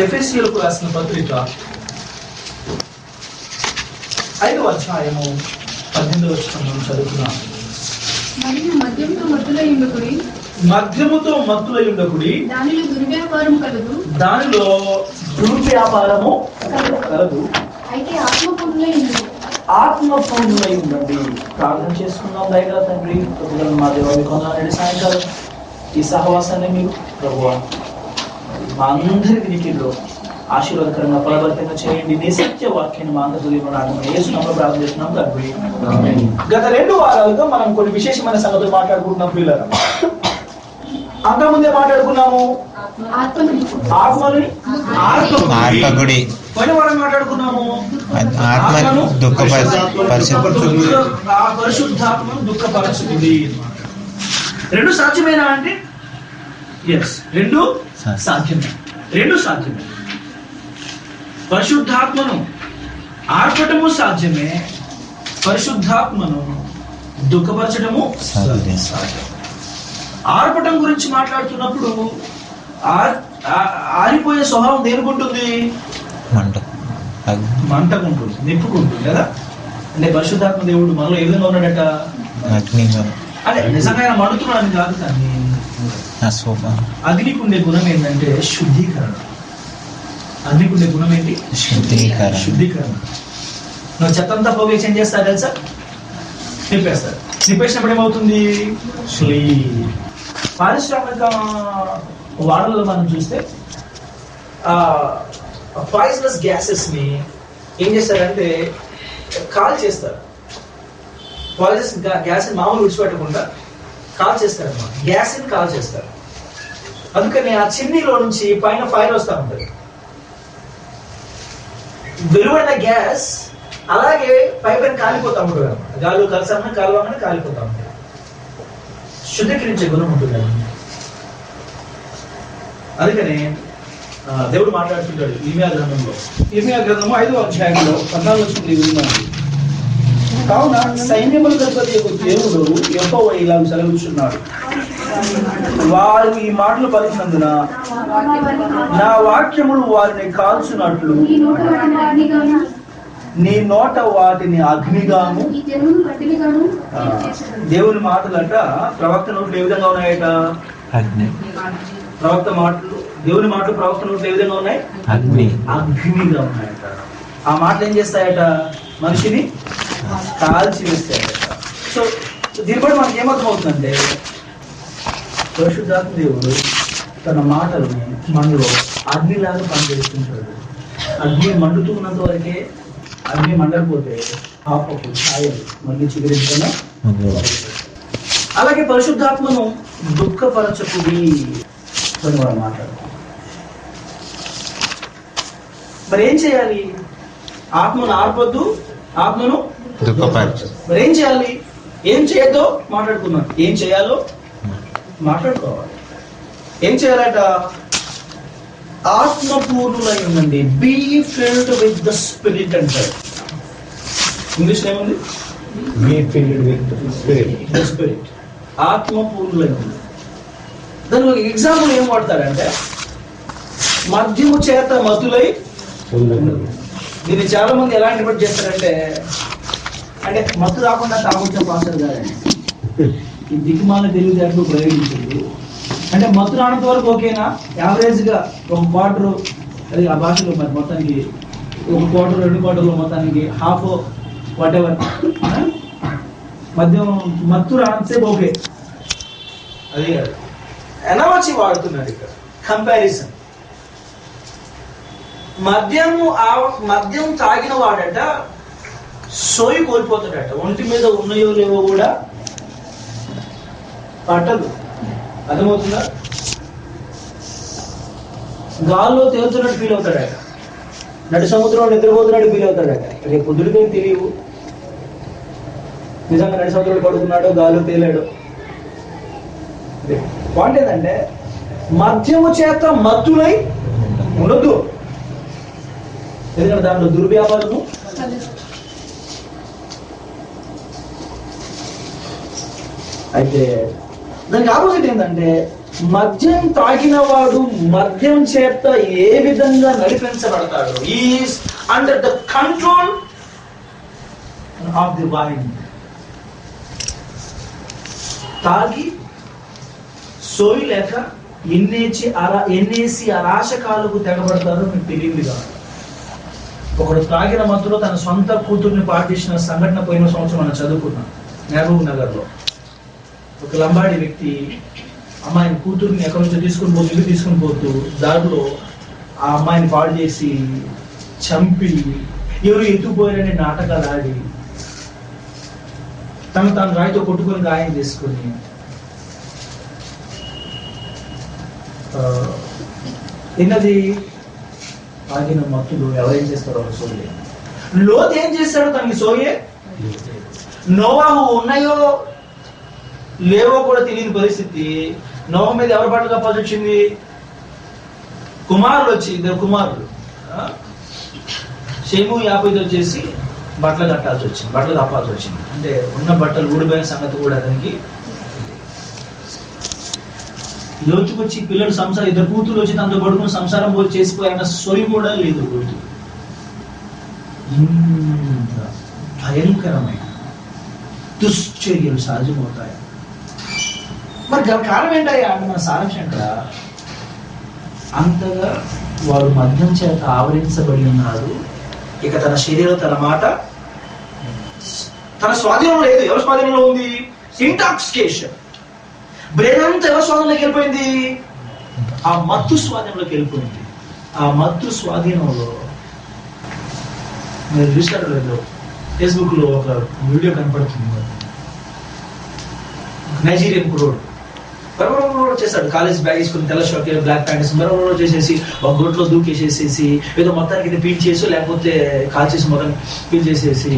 ఎఫెసీయులకు రాసిన పత్రిక 5వ అధ్యాయము 18వ వచనం చదువుతున్నాం. మద్యముతో మత్తులై ఉండకుడి, దానిలో దుర్వ్యాపారము కలదు. అయితే ఆత్మపూర్ణులై ఉండండి. ప్రార్థన చేసుకున్నాం. దయగల తండ్రి, మా దేవాన్ని కొందరు సాయంకాలం ఈ సహవాసాన్ని మీరు ప్రభువా మా అందరికి నీటిలో ఆశీర్వాదకరంగా ఫలభరితంగా చేయండి. నీ సత్య వాక్యాన్ని మా అందరిలో ప్రార్థన చేస్తున్నాం. గత 2 వారాలుగా మనం కొన్ని విశేషమైన సంగతులు మాట్లాడుకుంటున్నాం. పిల్లలు అంతకుముందే మాట్లాడుకున్నాము ఆత్మని ఆత్మగుడి. పోయిన వారం మాట్లాడుకున్నాము ఆత్మను పరిశుద్ధాత్మను దుఃఖపరచుడి. 2 సాధ్యమేనా అంటే ఎస్, 2 సాధ్యమే. 2 సాధ్యమే. పరిశుద్ధాత్మను ఆర్పటము సాధ్యమే, పరిశుద్ధాత్మను దుఃఖపరచడము సాధ్యం. ఆర్పటం గురించి మాట్లాడుతున్నప్పుడు ఆరిపోయే స్వభావం దేనికుంటుంది? మంటకుంటుంది, నిప్పుకుంటుంది కదా. అంటే పరిశుద్ధాత్మ దేవుడు మనలో ఏ విధంగా ఉన్నాడట? అదే నిజంగా ఆయన మండుతున్నాడని కాదు, కానీ అగ్నికి ఉండే గుణం ఏంటంటే శుద్ధీకరణ. అగ్నికి ఉండే గుణం ఏంటి? శుద్ధీకరణ. నువ్వు చెత్తంతా పోగే ఏం చేస్తారు తెలుసా? నింపేస్తారు. నింపేసినప్పుడు ఏమవుతుంది? పారిశ్రామిక వాడలలో మనం చూస్తే పాయిజనస్ గ్యాసెస్ ని ఏం చేస్తారంటే కాల్ చేస్తారు. పాయిజనస్ గ్యాస్ మామూలు విడిచిపెట్టకుండా కాల్ చేస్తారు అన్నమాట. గ్యాస్ ని కాల్ చేస్తారు. అందుకని ఆ చిమ్నీలో నుంచి పైన ఫైర్ వస్తూ ఉంటుంది. వెలువడిన గ్యాస్ అలాగే పైపైన కాలిపోతా ఉంటుంది అనమాట. గాలు కలిసామని కాలువగానే కాలిపోతా ఉంటుంది. శుద్ధీకరించే గుణం ఉంటుంది. అందుకని దేవుడు మాట్లాడుతుంటాడు ఇర్మియా గ్రంథంలో. ఇర్మియా గ్రంథము 5వ అధ్యాయంలో 14వ వచనం. కావున సైన్యములకు అధిపతి దేవుడు యెహోవా ఇలా సెలవిస్తున్నాడు, వారు ఈ మాటలు పలికినందున నా వాక్యములు వారిని కాల్చున్నట్లు నీ నోట వాటిని అగ్నిగాను. దేవుని మాటలంట ప్రవక్త నోట్లు ఏ విధంగా ఉన్నాయట? ప్రవక్త మాటలు, దేవుని మాటలు ప్రవక్త నోట్లు ఏ విధంగా ఉన్నాయి? అగ్నిగా ఉన్నాయట. ఆ మాటలు ఏం చేస్తాయట? మనిషిని కాల్చి వేస్తాయట. సో దీని బట్టి మనకి ఏమర్థం అవుతుందంటే పరిశుద్ధాత్మ దేవుడు తన మాటలని మనలో అగ్నిలాగా పనిచేస్తుంటాడు. అగ్ని మండుతూ ఉన్నంత వరకే, అగ్ని మండకపోతే పాపపు ఛాయలు మళ్ళీ చిగురించడం. అలాగే పరిశుద్ధాత్మను దుఃఖపరచకుడి అని మనం మాట్లాడుతాం. మరి ఏం చేయాలి? ఆత్మను ఆర్పొద్దు, ఆత్మను దుఃఖపరచు. మరి ఏం చేయాలి? ఏం చేయొద్దో మాట్లాడుకున్నాం. ఏం చేయాలో మాట్లాడుకోవాలి. ఏం చేయాలట? ఆత్మపూర్ణులై ఉండండి. Be filled with the spirit అంటారు. ఇంగ్లీష్ ఏముంది? Be filled with the spirit. ఆత్మపూర్ణులై ఉండండి. దానికి ఒక ఎగ్జాంపుల్ ఏం వాడతారంటే మద్యము చేత మత్తులై ఉండదు. దీన్ని చాలా మంది ఎలా ఇంటర్ప్రెట్ చేస్తారంటే, అంటే మత్తు రాకుండా తాగొచ్చే పాస్టర్ గారండి ఈ దిగుమాల తెలివితేటలు ప్రయోగించింది. అంటే మత్తు రానంత వరకు ఓకేనా? యావరేజ్ గా ఒక క్వార్టర్, అది ఆ భాషలో మరి మొత్తానికి 1 క్వార్టర్ 2 క్వార్టర్లో మొత్తానికి హాఫ్ వాట్ ఎవర్ మద్యం మత్తు రానంతసేపు ఓకే. అది ఎనర్జీ వాడుతున్నారు ఇక్కడ. కంపారిజన్. మద్యం తాగిన వాడట సోయి కోల్పోతాడట. ఒంటి మీద ఉన్నాయో లేవో కూడా పట్టదు. అర్థమవుతుందా? గాల్లో తేలుతున్నట్టు ఫీల్ అవుతాడట. నడి సముద్రంలో నిద్రపోతున్నట్టు ఫీల్ అవుతాడట. రేపు పొద్దుడికే తెలియవు నిజంగా నడి సముద్రంలో పడుకున్నాడో గాల్లో తేలాడు. పాయింట్ ఏంటంటే మద్యము చేత మత్తులై ఉండొద్దు. ఎందుకంటే దాంట్లో దుర్వ్యాపారము. అయితే దానికి ఆపోజిట్ ఏంటంటే మద్యం తాగిన వాడు మద్యం చేత ఏ విధంగా నడిపించబడతాడు? Is under the control of the wine. తాగి సోయి లేక ఎన్నేసి అరాశకాలకు తెగబడతారో మీకు తెలియదు కాదు. ఒకడు తాగిన మత్తులో తన సొంత కూతుర్ని పాటించిన సంఘటన పోయిన సంవత్సరం మనం చదువుకున్నాం. మహబూబ్ నగర్ లో ఒక లంబాడి వ్యక్తి అమ్మాయిని కూతుర్ని ఎక్కడి నుంచో తీసుకుని పోతూ దారిలో ఆ అమ్మాయిని పాడు చేసి చంపి ఎవరు ఎత్తుకుపోయారని నాటకాలు ఆడి తాను రాయితో కొట్టుకొని గాయం చేసుకుని తిన్నది తాగిన మత్తులు ఎవరేం చేస్తారో సోయే. లోతు ఏం చేస్తాడు? తనకి సోయే. నోవాహు ఉన్నాయో లేవో కూడా తెలియని పరిస్థితి. నోవా మీద ఎవరు బట్టలు కప్పాల్సి వచ్చింది? కుమారులు వచ్చి, ఇద్దరు కుమారులు షేము యాపైదు వచ్చేసి బట్టలు కట్టాల్సి వచ్చింది, బట్టలు కప్పాల్సి వచ్చింది. అంటే ఉన్న బట్టలు ఊడిపోయిన సంగతి కూడా అతనికి. లోతుకు వచ్చి పిల్లలు సంసారం, ఇద్దరు కూతురు వచ్చి తనతో పడుకుని సంసారం పోయి చేసిపోయారన్న సొయి కూడా లేదు. కూతురు ఇంత భయంకరమైన దుశ్చర్యలు సహజమవుతాయి. మరి కారణం ఏంటయ్యా అంటే మన సారాంశం ఏంట? అంతగా వాడు మద్యం చేత ఆవరించబడి ఉన్నాడు. ఇక తన శరీరం, తన మాట తన స్వాధీనంలో లేదు. ఎవరి స్వాధీనంలో ఉంది? ఇంటాక్సికేషన్. బ్రెయిన్ అంతా ఎవరి స్వాధీనంలోకి వెళ్ళిపోయింది? ఆ మత్తు స్వాధీనంలోకి వెళ్ళిపోయింది. ఆ మత్తు స్వాధీనంలో మీరు చూసారు లేదు, ఫేస్బుక్ లో ఒక వీడియో కనపడుతుంది. నైజీరియన్ కుర్రోడు చేశాడు, కాలేజ్ బ్యాగ్ వేసుకుని తెల్ల షర్ట్ బ్లాక్ ప్యాంట్ మరో చేసేసి ఒక గొట్లో దూకేసేసేసి ఏదో మొత్తానికి పీల్ చేసి లేకపోతే కాల్ చేసి మొత్తం పీల్ చేసేసి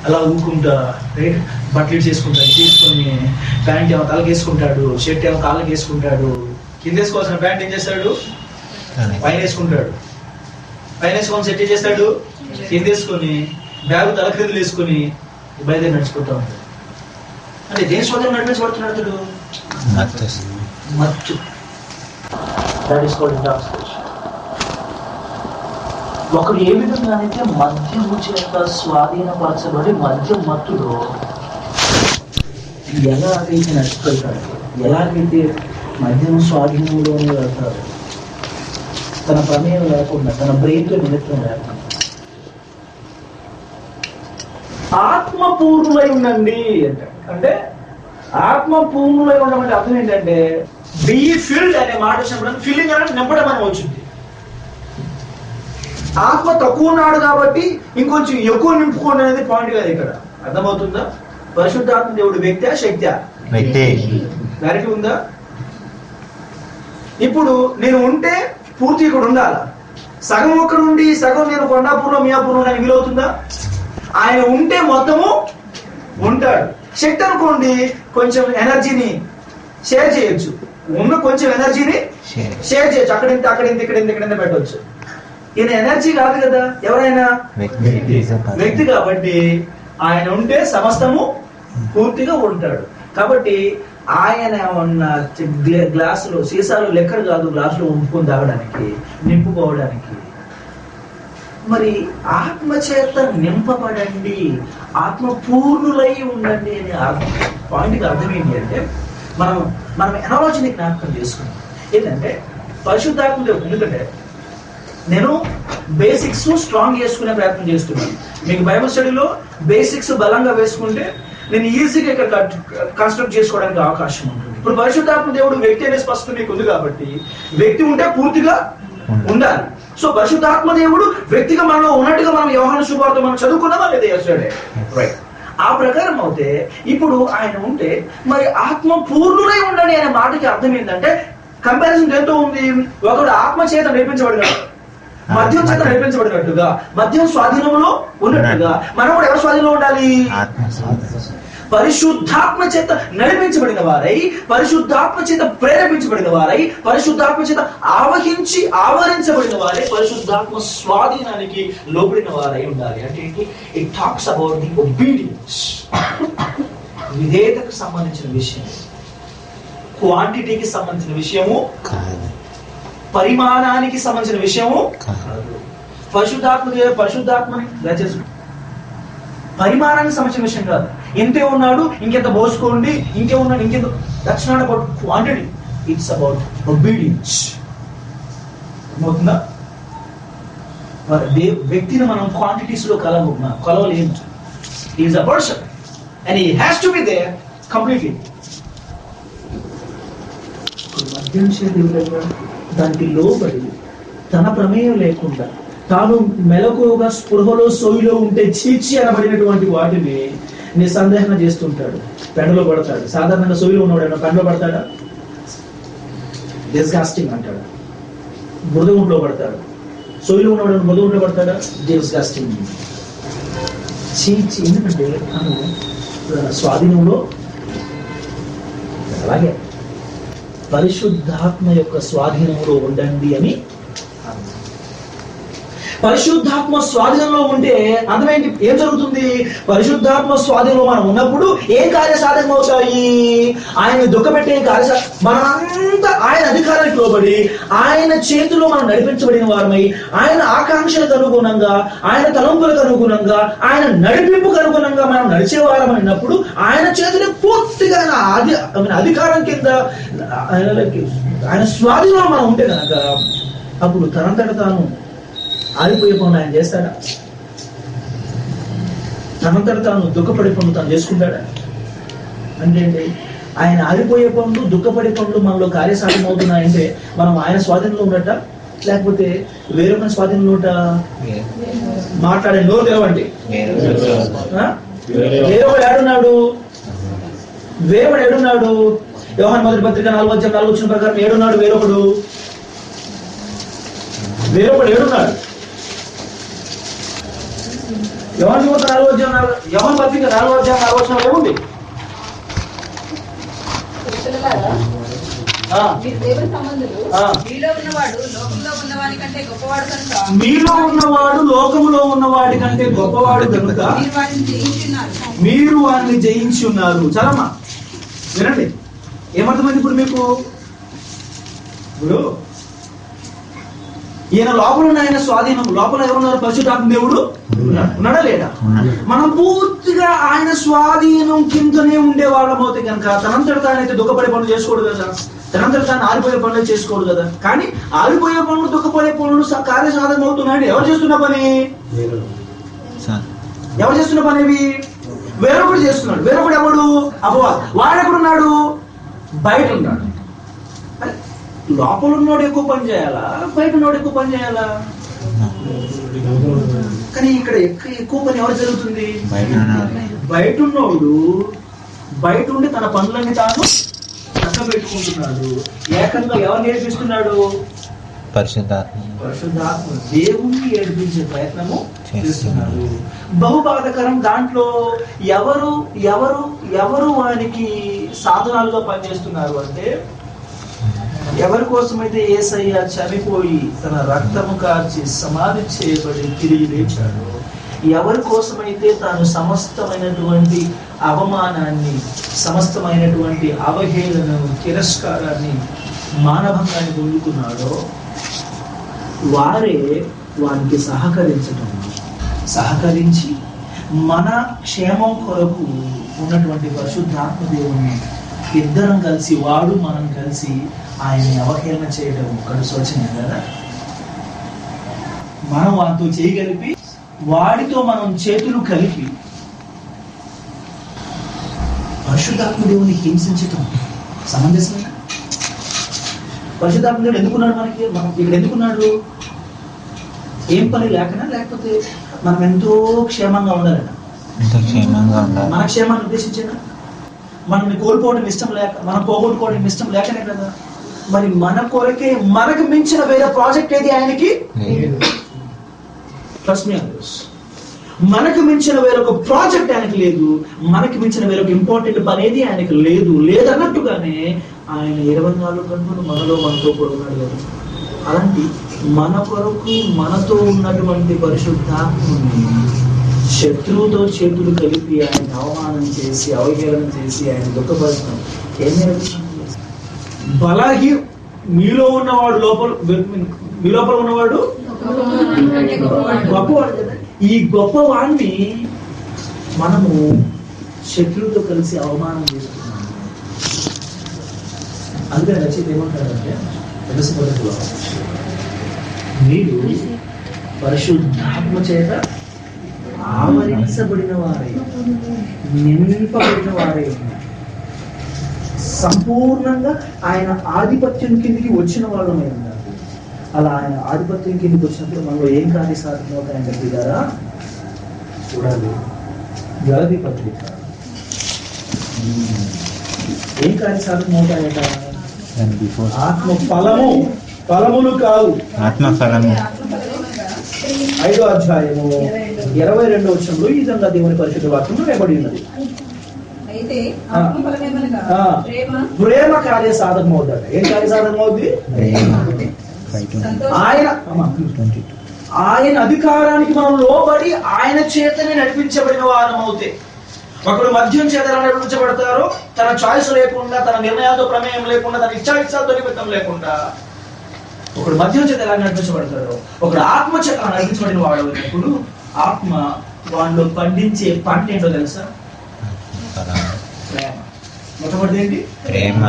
అలా ఊకుంటా రైట్ బట్టలు చేసుకుంటాడు. తీసుకొని ప్యాంట్ ఏమో తలకి వేసుకుంటాడు, షర్ట్ ఏమో కాళ్ళకి వేసుకుంటాడు, కింద వేసుకోవాల్సిన ప్యాంట్ ఏం చేస్తాడు పైన వేసుకుంటాడు, పైన వేసుకొని సెట్ చేస్తాడు, కింద వేసుకొని బ్యాగ్ తల క్రిందలు వేసుకొని బయలుదేరి నడిచిపోతా ఉంటాడు. అంటే దేని స్వాధీనం నడిపించబడుతున్నాడు? మత్తు. ఒకడు ఏ విధంగానైతే మద్యము చేత స్వాధీనపరచబడి మద్యం మత్తులో ఎలాగైతే నడిచిపోతాడు, ఎలాగైతే మద్యం స్వాధీనంలోనే వెళ్తాడు, తన ప్రమేయం లేకుండా, తన బ్రెయిన్తో నిమిత్తం లేకుండా. ఆత్మపూర్ణులై ఉండండి అంటే ఆత్మపూర్ణులై ఉండమంటే అర్థం ఏంటంటే బీ ఫిల్డ్ అనే మాట వచ్చినప్పుడు ఫిల్లింగ్ అంటే నింపడం అని వచ్చింది. ఆత్మ తక్కువ ఉన్నాడు కాబట్టి ఇంకొంచెం ఎక్కువ నింపుకోండి అనేది పాయింట్ కాదు ఇక్కడ. అర్థమవుతుందా? పరిశుద్ధాత్మ దేవుడు వ్యక్తి శక్తి దానికి ఉందా? ఇప్పుడు నేను ఉంటే పూర్తి ఇక్కడ ఉండాలా? సగం ఒక్కడ నుండి సగం నేను కొండాపూర్లో మియాపూర్లో నాకు వీలవుతుందా? ఆయన ఉంటే మొత్తము ఉంటాడు. శక్తి అనుకోండి కొంచెం ఎనర్జీని షేర్ చేయొచ్చు, ఉన్న కొంచెం ఎనర్జీని షేర్ చేయొచ్చు. అక్కడింత ఇక్కడ పెట్టవచ్చు. ఈయన ఎనర్జీ కాదు కదా, ఎవరైనా వ్యక్తి కాబట్టి ఆయన ఉంటే సమస్తము పూర్తిగా ఉంటాడు. కాబట్టి ఆయన ఉన్న గ్లాసులో సీసాలు లెక్కలు కాదు, గ్లాసులో ఉంపుకొని తాగడానికి నింపుకోవడానికి. మరి ఆత్మ చేత నింపబడండి, ఆత్మ పూర్ణులై ఉండండి అనే పాయింట్కి అర్థం ఏంటి అంటే మనం ఎనాలజీని జ్ఞాపకం చేసుకున్నాం. ఏంటంటే పరిశుద్ధాత్మ దేవుడు, ఎందుకంటే నేను బేసిక్స్ స్ట్రాంగ్ చేసుకునే ప్రయత్నం చేస్తున్నాను. మీకు బైబిల్ స్టడీలో బేసిక్స్ బలంగా వేసుకుంటే నేను ఈజీగా ఇక్కడ కన్స్ట్రక్ట్ చేసుకోవడానికి అవకాశం ఉంటుంది. ఇప్పుడు పరిశుద్ధాత్మ దేవుడు వ్యక్తి అనే స్పష్టత మీకు ఉంది కాబట్టి వ్యక్తి ఉంటే పూర్తిగా ఉండాలి. సో పరిశుద్ధాత్మ దేవుడు వ్యక్తిగా మనలో ఉన్నట్టుగా మనం యోహాను సువార్త మనం చదువుకున్నామా లేదా? yesterday right. ఆ ప్రకారం అయితే ఇప్పుడు ఆయన ఉంటే మరి ఆత్మ పూర్ణులై ఉండండి అనే మాటకి అర్థం ఏంటంటే కంపారిజన్ ఎంతో ఉంది. ఒకడు ఆత్మ చేత నడిపించబడినాడు, మద్యం చేత నడిపించబడినట్టుగా, మద్యం స్వాధీనంలో ఉన్నట్టుగా మనం కూడా ఎవరి స్వాధీనంలో ఉండాలి? పరిశుద్ధాత్మ చేత నడిపించబడిన వారై, పరిశుద్ధాత్మ చేత ప్రేరేపించబడిన వారై, పరిశుద్ధాత్మ చేత ఆవరించబడిన వారై, పరిశుద్ధాత్మ స్వాధీనానికి లోబడిన వారై ఉండాలి. అంటే it talks about the obedience, విధేయతకు సంబంధించిన విషయం. క్వాంటిటీకి సంబంధించిన విషయము కాదు, పరిమాణానికి సంబంధించిన విషయము కాదు. పరిశుద్ధాత్మని దయచేసి పరిమాణానికి సంబంధించిన విషయం కాదు. ఇంతే ఉన్నాడు, ఇంకెంత పోసుకోండి, ఇంకే ఉన్నాడు, ఇంకెంత. That's not about quantity, it's about obedience. అర్థమవుతుందా? వ్యక్తిని మనం క్వాంటిటీస్ లో కొలవలేము. Is a person and he has to be there completely. మద్యం చేతులుగా దానికి లోబడి తన ప్రమేయం లేకుండా తాను మెలకుగా స్పృహలో సోయిలో ఉంటే చీచి అనబడినటువంటి వాటిని నిస్సందేహం చేస్తుంటాడు, పెండలో పడతాడు. సాధారణంగా సోయిలో ఉన్నవాడు పెండలో పడతాడా? డిస్గాస్టింగ్ అంటాడు. బురద గుంట్లో పడతాడు. సోయిలో ఉన్నవాడు బురద గుంట్లో పడతాడా? డిస్గాస్టింగ్. చీచి. ఎందుకంటే తను స్వాధీనంలో. అలాగే పరిశుద్ధాత్మ యొక్క స్వాధీనంలో ఉండండి అని. పరిశుద్ధాత్మ స్వాధీనంలో ఉంటే అర్థమేంటి? ఏం జరుగుతుంది? పరిశుద్ధాత్మ స్వాధీనంలో మనం ఉన్నప్పుడు ఏ కార్యసాధకం అవుతాయి? ఆయన దుఃఖపెట్టే మనంతా ఆయన అధికారానికి లోబడి ఆయన చేతిలో మనం నడిపించబడిన వారమై ఆయన ఆకాంక్షలకు అనుగుణంగా, ఆయన తలంపులకు అనుగుణంగా, ఆయన నడిపింపుకు అనుగుణంగా మనం నడిచేవారం అన్నప్పుడు ఆయన చేతిని పూర్తిగా అధికారం కింద ఆయన స్వాధీనంలో మనం ఉంటే కనుక అప్పుడు తనంతట తాను ఆరిపోయే పనులు ఆయన చేస్తాడా? తనంతట తాను దుఃఖపడే పనులు తాను చేసుకుంటాడా? అంటే ఆయన ఆరిపోయే పనులు, దుఃఖపడే పనులు మనలో కార్యసాధన అవుతున్నాయంటే మనం ఆయన స్వాధీనంలో ఉన్నట్ట, లేకపోతే వేరొక స్వాధీనంలో ఉంటా? మాట్లాడే నోరు తెరవండి. వేరొకడు ఏడున్నాడు? వేరొకడు ఏడున్నాడు? యోహాను మొదటి పత్రిక 4:4 ప్రకారం ఏడున్నాడు? వేరొకడు ఏడున్నాడు? యోహాను పత్రిక 4:4 ఏముంది? మీలో ఉన్నవాడు లోకములో ఉన్నవాడి కంటే గొప్పవాడు కనుక మీరు వారిని జయించి ఉన్నారు. చాలమ్మా వినండి, ఏమర్థమైంది ఇప్పుడు మీకు? ఇప్పుడు ఈయన లోపల ఉన్న ఆయన స్వాధీనం, లోపల ఎవరున్నారు? పరిశుద్ధాత్మ దేవుడు ఉన్నాడా లేడా? మనం పూర్తిగా ఆయన స్వాధీనం కిందనే ఉండే వాళ్ళం అవుతే కనుక తనంతట తానైతే దుఃఖపడే పనులు చేసుకోడు కదా, తనంతట తాను ఆరిపోయే పనులు చేసుకోడు కదా. కానీ ఆరిపోయే పనులు, దుఃఖపడే పనులు కార్యసాధన అవుతున్నాయండి. ఎవరు చేస్తున్న పని? ఎవరు చేస్తున్న పని? ఇవి వేరొకడు చేస్తున్నాడు. వేరొకడు ఎవడు? అపవాది. వాడెక్కడున్నాడు? బయట ఉన్నాడు. లోపల ఉన్నోడు ఎక్కువ పని చేయాలా, బయట ఉన్నోడు ఎక్కువ పని చేయాలా? కానీ ఇక్కడ ఎక్కువ పని ఎవరు జరుగుతుంది? బయట ఉన్నోడు బయట ఉండి తన పనులన్నీ తాను చక్క పెట్టుకుంటున్నాడు. ఏకంగా ఎవరు నేర్పిస్తున్నాడు? పరిశుద్ధాత్మ దేవుణ్ణి ఏడిపించే ప్రయత్నము చేస్తున్నాడు. బహుబాధకరం. దాంట్లో ఎవరు ఎవరు ఎవరు వానికి సాధనాలుగా పనిచేస్తున్నారు అంటే, ఎవరి కోసమైతే యేసయ్య చనిపోయి తన రక్తము కార్చి సమాధి చేయబడి తిరిగి లేచాడు, ఎవరి కోసమైతే తాను సమస్తమైనటువంటి అవమానాన్ని, సమస్తమైనటువంటి అవహేళనను, తిరస్కారాన్ని, మానభంగాన్ని పొందుకున్నాడో వారే వారికి సహకరించి మన క్షేమం కొరకు ఉన్నటువంటి పరిశుద్ధాత్మ దేవుని ఇద్దరం కలిసి, వాడు మనం కలిసి ఆయన్ని అవహేళన చేయడం ఒకటి శోచనీయం కదా. మనం వాటితో చేయగలిపి వాడితో మనం చేతులు కలిపి పరిశుద్ధాత్మ దేవుని హింసించటం సమంజసమేనా? పరిశుద్ధాత్మ దేవుడు ఎందుకున్నాడు మనకి? మనం ఇక్కడ ఎందుకున్నాడు? ఏం పని లేకనా, లేకపోతే మనం ఎంతో క్షేమంగా ఉండాలనా? మన క్షేమాన్ని ఉద్దేశించేనా? మనల్ని కోల్పోవడం ఇష్టం లేక, మనం పోగొట్టుకోవడం ఇష్టం లేకనే కదా. మరి మన కొరకే మనకు మించిన వేరే ప్రాజెక్ట్ ఏది ఆయనకి? మనకు మించిన వేరొక ప్రాజెక్ట్ ఆయనకి లేదు. మనకి మించిన వేరొక ఇంపార్టెంట్ పని ఏది ఆయనకి లేదన్నట్టుగానే ఆయన 24 గంటలు మనతో కూడా ఉన్నాడు కదా. అలాంటి మన కొరకు మనతో ఉన్నటువంటి పరిశుద్ధాత్మని శత్రువుతో చేతులు కలిపి ఆయన అవమానం చేసి, అవహేళన చేసి, ఆయన దుఃఖపరచడం ఏం నేర్పిస్తుంది? బలహీ మీలో ఉన్నవాడు మీ లోపల ఉన్నవాడు గొప్పవాడు కదా. ఈ గొప్పవాడిని మనము శత్రువుతో కలిసి అవమానం చేస్తున్నాము. అందుకని రచయిత ఏమంటారంటే తెలుసు మొదటిలో మీరు పరిశుద్ధాత్మ చేత ఆవరించబడిన వారే, నింపబడిన వారే, సంపూర్ణంగా ఆయన ఆధిపత్యం కిందికి వచ్చిన వాళ్ళమై ఉన్నారు. అలా ఆయన ఆధిపత్యం కిందికి వచ్చినప్పుడు మనలో ఏం కార్యసాధన అవుతాయంటే బిడ్డారా చూడాలి. గలతీ పత్రిక ఏం కార్యసాధన అవుతాయట? ఆత్మ ఫలములు కాదు, ఆత్మ ఫలము. 5వ అధ్యాయము 22వ వచనంలో ఈ విధంగా దేవుని పరిశుద్ధ వాక్యం వేయబడి ఉన్నది. ప్రేమ కార్య సాధకం అవుతాడు. ఏం కార్య సాధకం అవుద్ది? ఆయన అధికారానికి మనం లోబడి ఆయన చేతనే నడిపించబడిన వారం అవుతే. ఒకడు మద్యం చేత నడిపించబడతారో తన చాయిస్ లేకుండా, తన నిర్ణయాలతో ప్రమేయం లేకుండా, తన ఇచ్చాయిత్సాలతో నిమిత్తం లేకుండా ఒకడు మద్యం చేత ఎలా నడిపించబడతాడో ఒకడు ఆత్మ చేత నడిపించబడిన వాడు అయినప్పుడు ఆత్మ వాళ్ళు పండించే పంట ఏంటో తెలుసా? ప్రేమ. మొట్టమొదటి ఏంటి? ప్రేమ.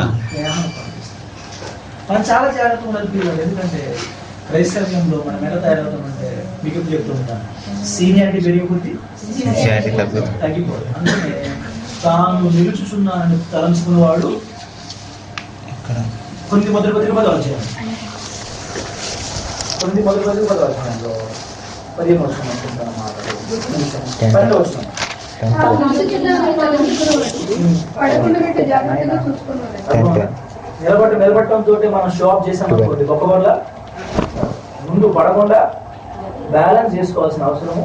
మనం చాలా జాగ్రత్తగా నడిపించాలి. ఎందుకంటే క్రైస్తవ్యంలో మనం ఎలా తయారవుతామంటే మీకు చెప్తూ ఉంటాను, సీనియారిటీ పెరిగిపోద్ది, తగ్గిపోదు. అందుకే తాను నిలుచుచున్నానని తలంచుకున్నవాడు కొన్ని మొదటి పత్రిక 10వ అధ్యాయం 15వ వచనం అనుకుంటాను మాట 12వ వచనం. నిలబట్టడంతో మనం షాప్ చేసాం అనుకోండి, గొప్ప ముందు పడకుండా బ్యాలెన్స్ చేసుకోవాల్సిన అవసరము.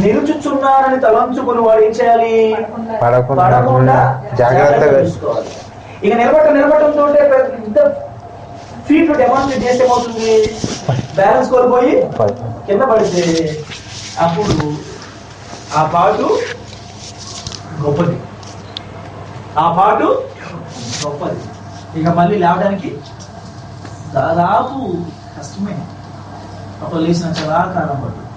నిలుచుచున్నానని తలంచుకుని వాడు ఏం చేయాలి? పడకుండా జాగ్రత్తగా చూసుకోవాలి. ఇక నిలబట్టడంతో పెద్ద ఫీట్ డెమాన్స్ట్రేట్ చేస్తే ఏమవుతుంది? బ్యాలెన్స్ కోల్పోయి కింద పడితే అప్పుడు ఆ పాటు గొప్పది, ఇక మళ్ళీ లేవడానికి దాదాపు కష్టమే. అప్పుడు లేచిన చాలా కాలం పడుతుంది.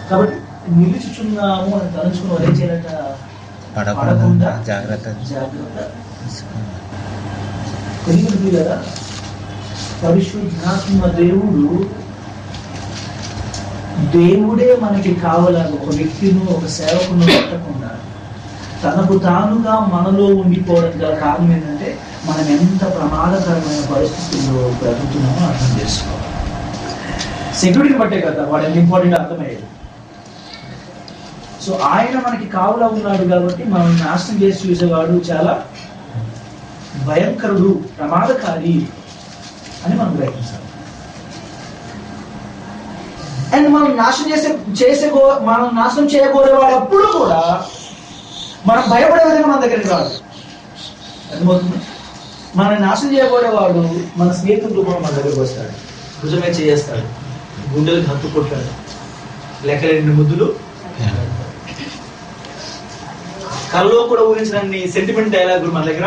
కాబట్టి నిలుచుచున్నాము అని తలంచుకుని వారు ఏం చేయాలంట? పడకుండా జాగ్రత్త. కదా పరిశుద్ధాత్మ దేవుడే మనకి కావాలని ఒక వ్యక్తిను, ఒక సేవకును పెట్టకుండా తనకు తానుగా మనలో ఉండిపోవడం గల కారణం ఏంటంటే మనం ఎంత ప్రమాదకరమైన పరిస్థితుల్లో బ్రతుకుతున్నామో అర్థం చేసుకోవాలి. సెక్యూరిటీని బట్టే కదా వాడు ఎంత ఇంపార్టెంట్ అర్థమయ్యేది. సో ఆయన మనకి కావులా ఉన్నాడు కాబట్టి మనం నాశనం చేసి చూసేవాడు చాలా భయంకరుడు, ప్రమాదకారి అని మనం గ్రహించాలి. అండ్ మనం నాశనం చేయకూడేవాడు ఎప్పుడు కూడా మనం భయపడే విధంగా మన దగ్గరికి రాదు. అర్థమవుతుంది? మనం నాశనం చేయకూడేవాడు మన స్నేహితుల రూపంలో మన దగ్గరికి వస్తాడు, భుజమే చేస్తాడు, గుండెలకు హత్తుకుంటాడు, లెక్కలేని ముద్దులు, కళ్ళలో కూడా ఊహించడాన్ని సెంటిమెంట్ డైలాగ్ మన దగ్గర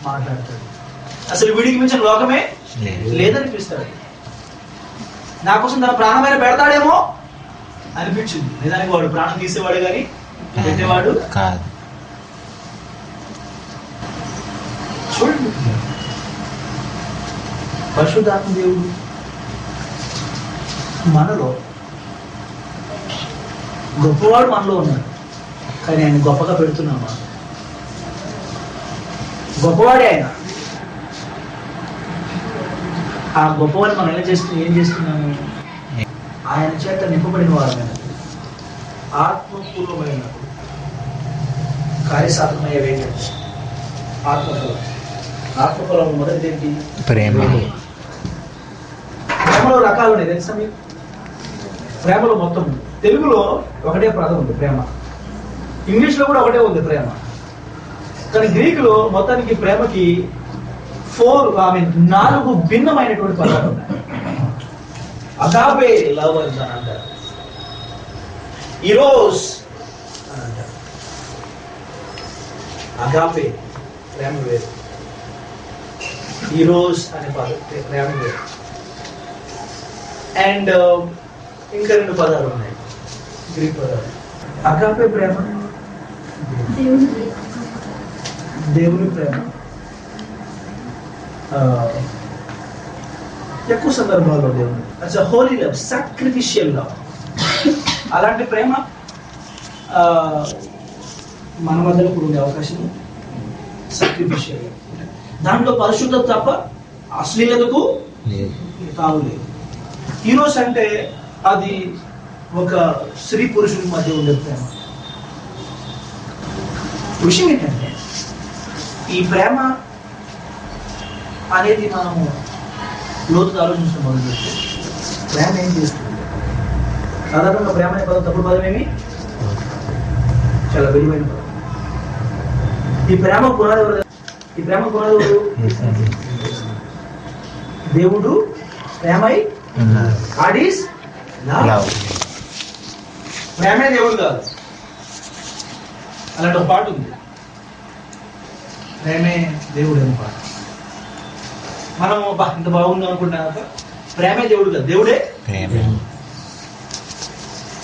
మాట్లాడతాడు. అసలు వీడికి మించిన లోకమే లేదనిపిస్తాడు. నా కోసం తన ప్రాణమైన పెడతాడేమో అనిపించింది. నిజానికి వాడు ప్రాణం తీసేవాడు కానీ పెట్టేవాడు కాదు. చూడండి, పరిశుద్ధాత్మ దేవుడు మనలో గొప్పవాడు మనలో ఉన్నాడు, కానీ ఆయన గొప్పగా పెడుతున్నామా? గొప్పవాడే ఆయన. ఆ గొప్పవాడిని మనం ఏం చేస్తున్నాము? ఆయన చేత నింపబడిన వారమైనప్పుడు, ఆత్మపూర్వమైనప్పుడు కార్యసాధనమయ్యేవి ఏంటంటే ఆత్మఫలం. ఆత్మఫలం మొదటిది ఏంటి? ప్రేమ. ప్రేమలో రకాలు ఉన్నాయి తెలుసా మీకు? ప్రేమలో మొత్తం తెలుగులో ఒకటే పదం ఉంది ప్రేమ, ఇంగ్లీష్లో కూడా ఒకటే ఉంది ప్రేమ, కానీ గ్రీకులో మొత్తానికి ప్రేమకి 4 భిన్నమైనటువంటి పదాలు ఉన్నాయి. అగాపే లవ్ అని అంటారు, ఈరోస్ అని అంటారు. అగాపే ప్రేమ వేరు, ఈరోస్ అనే ప్రేమ వేరు. అండ్ ఇంకా 2 పదాలు ఉన్నాయి, గ్రీక్ పదాలు. అగాపే ప్రేమ, దేవుని ప్రేమ. ఎక్కువ సందర్భాల్లో దేవుని అట్స్ హోలీ లవ్, సాక్రిఫిషియల్ లవ్. అలాంటి ప్రేమ మన మధ్యలో కూడా ఉండే అవకాశం సాక్రిఫిషియల్. దాంట్లో పరిశుద్ధత తప్ప అశ్లీలతకు తావులేదు. ఈరోజు అంటే అది ఒక స్త్రీ పురుషుడి మధ్య ఉండే ప్రేమ. విషయం ఏంటంటే ఈ ప్రేమ అనేది మనము లోతుగా ఆలోచించడం మొదలుపెడితే ప్రేమ ఏం చేస్తుంది? సాధారణంగా ప్రేమ అనే పదం తప్పుడు పదమేమి, చాలా విలువైన పదం. ఈ ప్రేమ పునాది ఎవరు? ఈ ప్రేమ పునాది ఎవరు? దేవుడు ప్రేమై గాడ్ ఈజ్ లవ్. ప్రేమే దేవుడు కాదు. అలాంటి ఒక పాట ఉంది, ప్రేమే దేవుడు అనే పాట. మనం ఇంత బాగుంది అనుకుంటున్నా, ప్రేమే దేవుడు కాదు, దేవుడే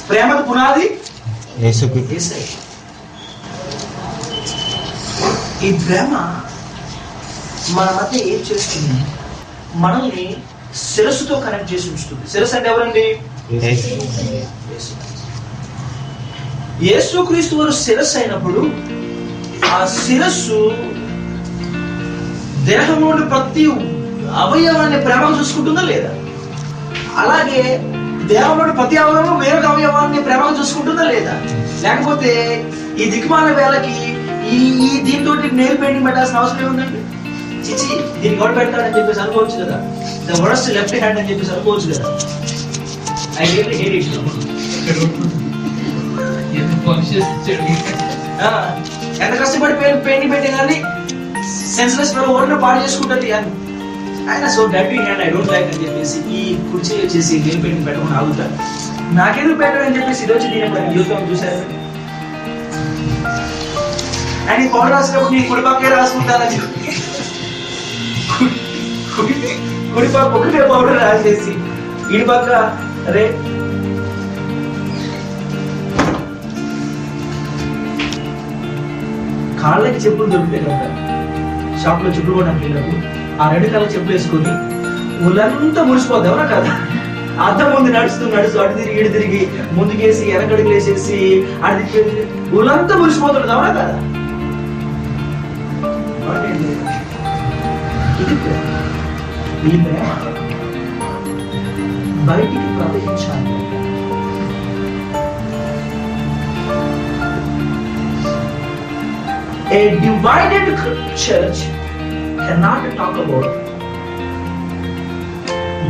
ప్రేమకు పునాది యేసయ్య. ఈ ప్రేమ మన మధ్య ఏం చేస్తుంది? మనల్ని శిరస్సుతో కనెక్ట్ చేసి ఉంచుతుంది. శిరస్సు అంటే ఎవరండి? యేసుక్రీస్తు వారు శిరస్సు అయినప్పుడు ఆ శిరస్సు దేహంలోని ప్రతి అవయవాన్ని ప్రేమగా చూసుకుంటుందా లేదా? అలాగే దేహంలోని ప్రతి అవయవం వేరొక అవయవాన్ని ప్రేమగా చూసుకుంటుందా లేదా? లేకపోతే ఈ దిక్మాల వేళకి ఈ దీంతో నెయిల్ పెయింటింగ్ పెట్టాల్సిన అవసరం ఏముందండి? చిచి దీన్ని గొడవ పెడతాడని చెప్పేసి అనుకోవచ్చు కదా. ద వరస్ట్ లెఫ్ట్ హ్యాండ్ అని చెప్పేసి అనుకోవచ్చు కదా. I really hate it. ఎంత కష్టపడి పెయింటింగ్ పెట్టే కానీ సెన్స్లెస్ ఓడిని పాడు చేసుకుంటుంది అని ఆయన. So dirty hand I don't like అని చెప్పేసి ఈ కుర్చీ వచ్చేసి నెయిల్ పెయింటింగ్ పెట్టకుండా ఆగుతా. నాకెందుకు పెట్టడం అని చెప్పేసి ఇది వచ్చి నేను యూట్యూబ్ చూశాను. అండ్ ఈ పౌడర్ రాసినప్పుడు నేను కుడిపక్కే రాసుకుంటానని చెప్పి కుడిపక్క ఒకటే పౌడర్ రాసేసి ఇడి పక్క రే కాళ్ళకి చెప్పులు దొరుకుతాయి కదా షాప్ లో, చెప్పులు కూడా నాకు ఆ 2 కాళ్ళ చెప్పులు వేసుకొని ఊళ్ళంతా మురిసిపోద్ది, అవునా కదా? అద్దం ముందు నడుస్తూ అటు తిరిగి ఇటు తిరిగి ముందుకేసి వెనకడుగులు వేసేసి అది ఊళ్ళంతా మురిసిపోతుంది, అవునా కదా? ఇది ఈ ప్రేమ బయటికి ప్రవహించాలి. A divided church cannot talk about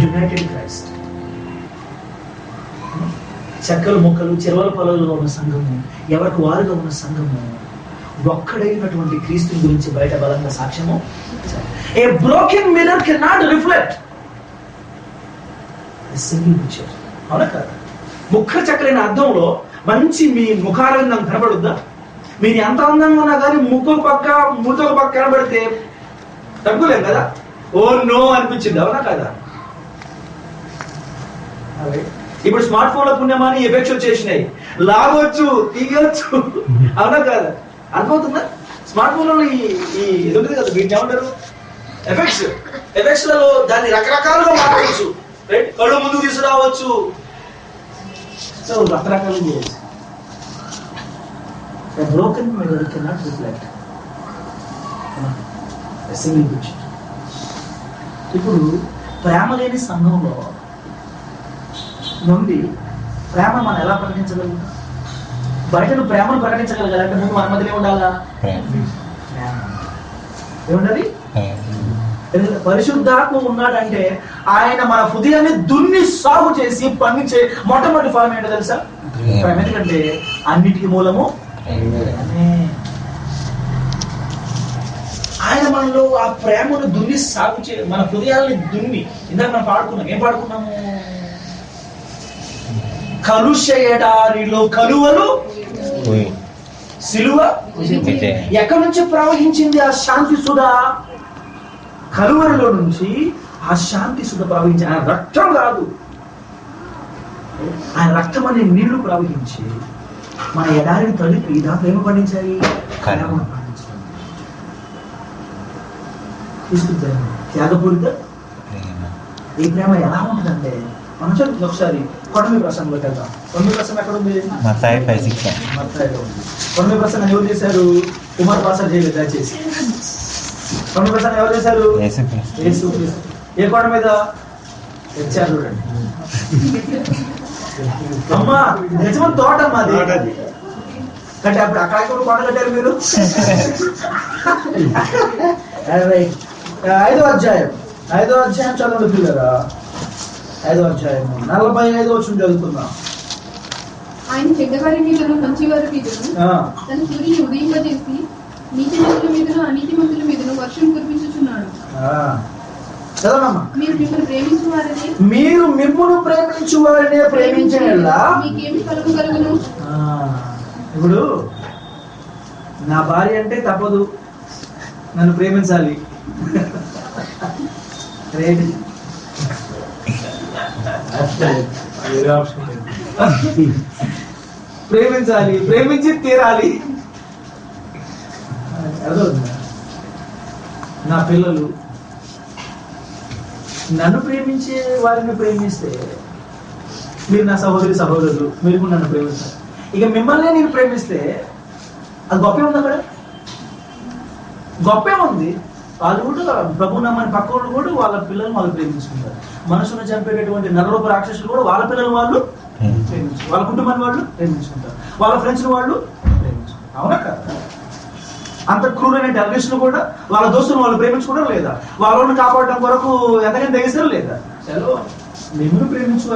united Christ. చెక్కలు ముక్కలు చెరువుల పొలాల్లో ఉన్న సంఘము, ఎవరికి వారుగా ఉన్న సంఘము ఒక్కడైనటువంటి క్రీస్తు గురించి బయట బలంగా సాక్ష్యము. A broken mirror cannot reflect a single picture. అవునా కదా? ముఖ చక్కలైన అద్దంలో మంచి మీ ముఖారంగం కనబడుద్దా? మీరు ఎంత అందంగా ఉన్నా కానీ ముఖ పక్క కనబడితే తగ్గులేం కదా. ఓ నో అనిపించింది, అవునా కదా? ఇప్పుడు స్మార్ట్ ఫోన్ లో పుణ్యమాని ఎఫెక్ట్స్ వచ్చేసినాయి, లాగొచ్చు తీయొచ్చు, అవునా కదా? అర్థమవుతుందా? స్మార్ట్ ఫోన్ లో ఈ ఎదుగుతుంది కదా, వీటిని ఏమంటారు? ఎఫెక్ట్స్ లలో దాన్ని రకరకాలుగా మాట్లాడచ్చు. రైట్, కళ్ళు ముందుకు తీసుకురావచ్చు, సో రకరకాలుగా చేయొచ్చు. A broken mirror cannot reflect a single picture. ఇప్పుడు ప్రేమ లేని సంఘంలో నుండి ప్రేమ మనం ఎలా ప్రకటించగలుగుతాం? బయట నువ్వు ప్రేమను ప్రకటించగలగాలంటే ముందు మన మధ్యలో ఉండాలా? ఏముండాలి? పరిశుద్ధాత్మ ఉన్నాడంటే ఆయన మన హృదయాన్ని దున్ని సాగు చేసి పండించే మొట్టమొదటి ఫలం ఏంటో తెలుసా? ప్రేమ. ఎందుకంటే అన్నిటికీ మూలము ఆయన మనలో ఆ ప్రేమను దున్ని సాగు చే మన హృదయాల్ని దున్ని. ఇందాక మనం పాడుకున్నాం, ఏం పాడుకున్నాము? కలుష ఎడారిలో కలువలు సిలువ. ఎక్కడి నుంచి ప్రవహించింది ఆ శాంతి సుధా? కలువరిలో నుంచి ఆ శాంతి సుధ ప్రవహించి, ఆయన రక్తం కాదు, ఆయన రక్తం అనే నీళ్లు ప్రవహించి మన ఎడారిని తడిపి దాంట్లో ఏమి పండించాయి? ప్రేమను పండించాయి. తీసుకుంటారు త్యాగపూరిత ఈ ప్రేమ ఎలా ఉంటుందంటే, మనం చదువుతుంది ఒకసారి కొడమి ప్రసంగంలోకి వెళ్దాం. కొడమి ప్రసంగం ఎక్కడ ఉంది? మత్తయిలో ఉంది. కొడమి ప్రసంగం ఎవరు చేశారు? కుమార్ పాసర్ చేయలేదు దయచేసి. కొడమి ప్రసంగం ఎవరు చేశారు? యేసు. ఏ కొండ మీద తెచ్చారు చూడండి. అమ్మా నిజమని తోట అమ్మా అది. అంటే అప్పుడు అక్కడ కొండ కట్టారు మీరు. 5వ అధ్యాయం చదవండి పిల్లరా. 5వ అధ్యాయం 45 వచనం చదువుకుందాం. ఆయన చెడ్డవారి మీదను మంచివారి మీదను తన సూర్యుని ఉదయింపజేసి నీతిమంతుల మీదను అనీతిమంతుల మీదను వర్షం కురిపించుచున్నాడు. మీరు మిమ్మల్ని ప్రేమించు వారిని, మీరు మిమ్మును ప్రేమించు వారినే ప్రేమించేలా మీకేమి ఫలము కలుగును? ఇప్పుడు నా భార్య అంటే తప్పదు, నన్ను ప్రేమించాలి. ప్రేమించాలి, ప్రేమించి తీరాలి. నా పిల్లలు నన్ను ప్రేమించే వారిని ప్రేమిస్తే, మీరు నా సహోదరులు, మీరు కూడా నన్ను ప్రేమిస్తారు. ఇక మిమ్మల్ని నేను ప్రేమిస్తే అది గొప్పే ఉంది. అక్కడ గొప్పే ఉంది. వాళ్ళు కూడా ప్రభు నమ్మని పక్క వాళ్ళు కూడా వాళ్ళ పిల్లలు వాళ్ళు ప్రేమించుకుంటారు. మనసును చంపేటటువంటి నరరూప రాక్షసులు కూడా వాళ్ళ పిల్లలు వాళ్ళు ప్రేమించుకుంటారు, వాళ్ళ కుటుంబాన్ని వాళ్ళు ప్రేమించుకుంటారు, వాళ్ళ ఫ్రెండ్స్ వాళ్ళు ప్రేమించుకుంటారు. అవునా కదా? అంత క్రూరైన టెర్రరిస్టులు కూడా వాళ్ళ దోస్తులు వాళ్ళు ప్రేమించుకోవడం లేదా? వాళ్ళని కాపాడటం కొరకు ఎంతకైనా తెగిస్తారు లేదా? చలో, మిమ్మల్ని ప్రేమించు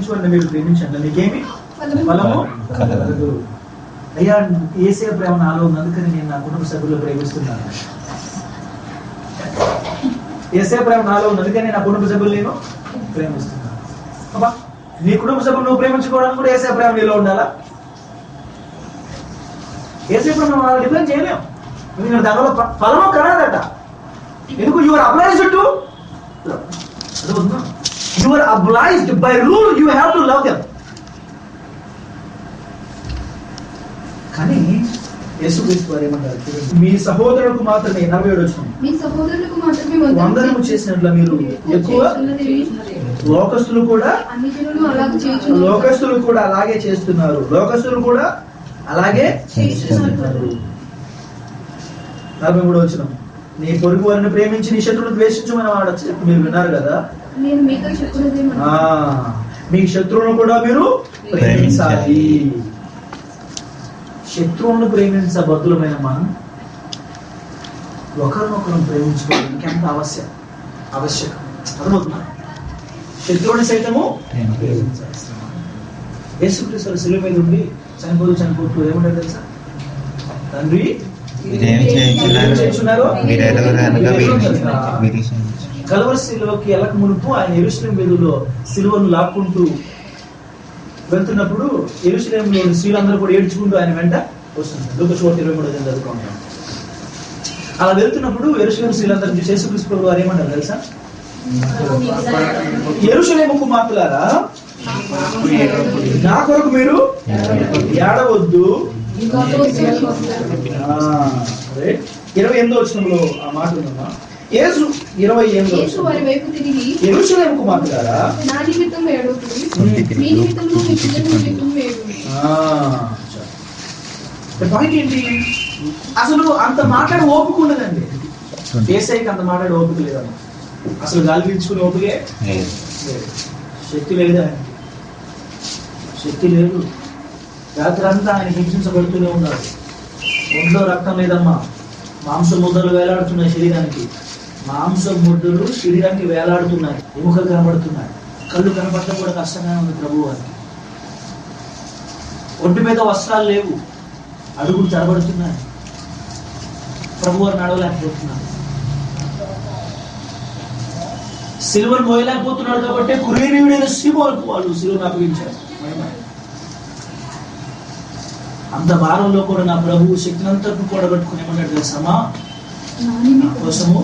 వారిని మీరు ప్రేమించండి, మీకేమి ఫలము కలగదు. అయ్యా యేసయ్య ప్రేమ నాలో ఉంది, అందుకని నేను నా కుటుంబ సభ్యులు ప్రేమిస్తున్నాను. యేసయ్య ప్రేమ నాలో ఉంది, అందుకని నా కుటుంబ సభ్యులు నేను ప్రేమిస్తున్నాను. అబ్బా, నీ కుటుంబ సభ్యులు నువ్వు ప్రేమించుకోవడానికి కూడా యేసయ్య ప్రేమ నీలో ఉండాలా? యేసయ్య ప్రేమ మనం డిఫరెన్స్ చేయలేం. దానివల్ల ఫలము కలగదట. ఎందుకు? You are obliged to you are obliged by rule, you have to love them. కానీ యేసుక్రీస్తు వారు ఏమంటారు? మీ సహోదరులకు మాత్రమే 47 వచనం, మీ సహోదరులకు మాత్రమే వందనము చేసినట్లు మీరు ఎక్కువ, లోకస్తులు కూడా అలాగే చేస్తున్నారు. లోకస్తులు కూడా అలాగే చేస్తున్నారు. 43 వచనం, నీ పొరుగు వారిని ప్రేమించి నీ శత్రువును ద్వేషించమని వాడచ్చు. మీరు విన్నారు కదా, మీ శత్రువును కూడా మీరు ప్రేమించాలి. శత్రువులను ప్రేమించబద్దులమైన మనం ఒకరినొకరు ప్రేమించుకోవడానికి ఎంత ఆవశ్యకం. అర్థమవుతున్నా? శత్రువుని సైతము ప్రేమించాల్సిన యేసుక్రీస్తు శిలువ మీద ఉండి చనిపోతూ ఏమంటారు తెలుసా? తండ్రి కలువరి శిలువకి వెళ్ళక మునుపు ఆయన యెరూషలేము వీధుల్లో శిలువను లాక్కుంటూ వెళ్తున్నప్పుడు యెరూషలేములోని స్త్రీలందరూ కూడా ఏడ్చుకుంటూ ఆయన వెంట వస్తున్నారు. లూకా 23 చదువుకుంటాం. అలా వెళ్తున్నప్పుడు యెరూషలేము స్త్రీలందరూ చూసి యేసుక్రీస్తు ప్రభువు వారు ఏమంటారు తెలుసా? యెరూషలేము కుమార్తెలారా, నా కొరకు మీరు ఏడవద్దు. 28వ వచనంలో ఆ మాట ఉందమ్మా. యేసు 28వ వచనం, యెరూషలేము కుమార్తెలారా, నా నిమిత్తం ఏడవకుడి, మీ నిమిత్తము మీ పిల్లల నిమిత్తము ఏడవండి. పాయింట్ ఏంటి? అసలు అంత మాట్లాడి ఓపిక ఉండదండి. యేసయ్యకి అంత మాట్లాడి ఓపిక లేదన్న. అసలు గాలి పీల్చుకునే ఓపికే లేదు. శక్తి లేదా? శక్తి లేదు. రాత్రి అంతా ఆయన హింసించబడుతూనే ఉన్నారు. ఒంట్లో రక్తం లేదమ్మా, మాంస ముద్దలు వేలాడుతున్నాయి శరీరానికి. మాంస ముద్దలు శరీరానికి వేలాడుతున్నాయి, ఎముకలు కనబడుతున్నాయి, కళ్ళు కనబడటం కూడా కష్టంగానే ఉంది ప్రభు వారికి. ఒంటి మీద వస్త్రాలు లేవు, అడుగులు తడబడుతున్నాయి, ప్రభు వారు నడవలేకపోతున్నారు. సిలువను మోయలేకపోతున్నాడు కాబట్టి కురేనీయుడైన సీమోనుకు వాళ్ళు సిలువను అప్పగించారు. అంత భారంలో కూడా నా ప్రభువు శక్తినంతకు కూడబెట్టుకుని ఏమన్నాడు తెలుసమ్మా? నా కోసము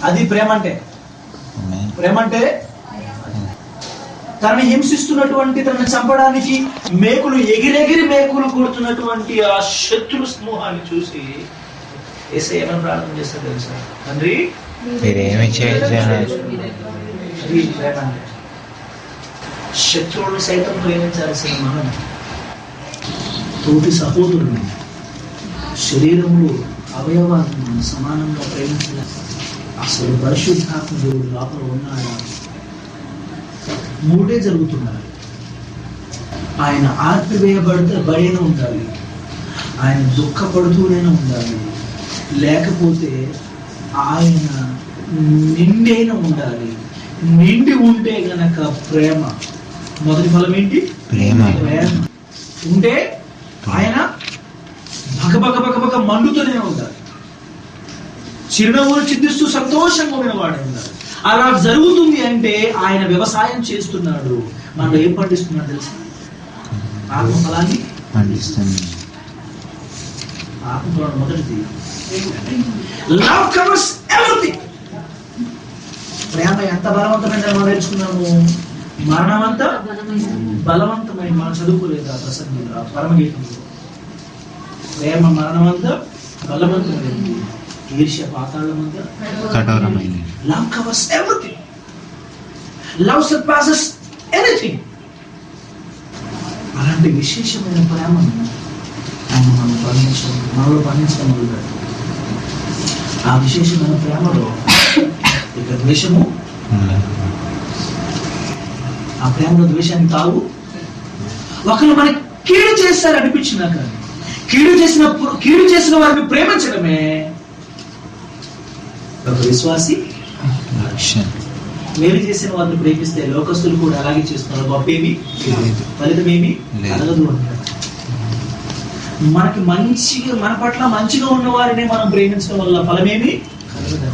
అది ప్రేమ అంటే. ప్రేమ అంటే తనని హింసిస్తున్నటువంటి, తనని చంపడానికి ఎగిరెగిరి మేకులు కొడుతున్నటువంటి ఆ శత్రు సమూహాన్ని చూసి యేసయ్య ఏమని ప్రార్థన చేస్తాడు తెలుసా? తండ్రి అది ప్రేమ అంటే. శత్రువుని సైతం ప్రేమించాల్సిన మనం తోటి సహోదరుని శరీరంలో అవయవాలను మనం సమానంగా ప్రేమించాలి. అసలు పరిశుద్ధాత్మ దేవుడు లోపల ఉన్నాడా? మూడే జరుగుతున్నాయి. ఆయన ఆర్పివేయబడిన ఉండాలి, ఆయన దుఃఖపడుతూనే ఉండాలి, లేకపోతే ఆయన నిండైన ఉండాలి. నిండి ఉంటే గనక ప్రేమ. మొదటి ఫలం ఏంటి? ప్రేమ. ఉంటే ఆయన భగభగ మండుతూనే ఉండాలి, చిరునవ్వులు చిందిస్తూ సంతోషంగా ఉన్నవాడే ఉండాలి. అలా జరుగుతుంది అంటే ఆయన వ్యవసాయం చేస్తున్నాడు. మనం ఏం పండిస్తున్నాడు తెలుసా? ఆత్మఫలాన్ని పండిస్తుంది. ఆత్మఫలం మొదటిది లవ్ కవర్స్ ఎవ్రీథింగ్. ప్రేమ ఎంత బలవంతమైందని మనం నేర్చుకున్నాము. మరణం అంతా బలవంతమైన, మనం చదువుకోలేదు ఆ ప్రసంగంలో, పరమగీతంలో. ప్రేమ మరణం అంతా బలవంతమైనది, ఈర్ష్య పాతాళం అంతా కఠోరమైనది. Love covers everything. Love surpasses anything. అలాంటి విశేషమైన ప్రేమను ఆయన మనలో పండించడం మొదలుపెట్టారు. ఆ విశేషమైన ప్రేమలో ఇక ద్వేషము, ఆ ప్రేమలో ద్వేషాన్ని తావు. ఒకరు మనకి కీడు చేస్తారు అనిపించినా కానీ కీడు చేసిన వారిని ప్రేమించడమే ఒక విశ్వాసి లక్ష్యం. మేలు చేసిన వారిని ప్రేమిస్తే లోకస్తులు కూడా అలాగే చేస్తున్నారు. గొప్పేమి ఫలితమేమి కలగదు అంటారు. మనకి మంచిగా, మన పట్ల మంచిగా ఉన్న వారిని మనం ప్రేమించడం వల్ల ఫలమేమి కలగదు.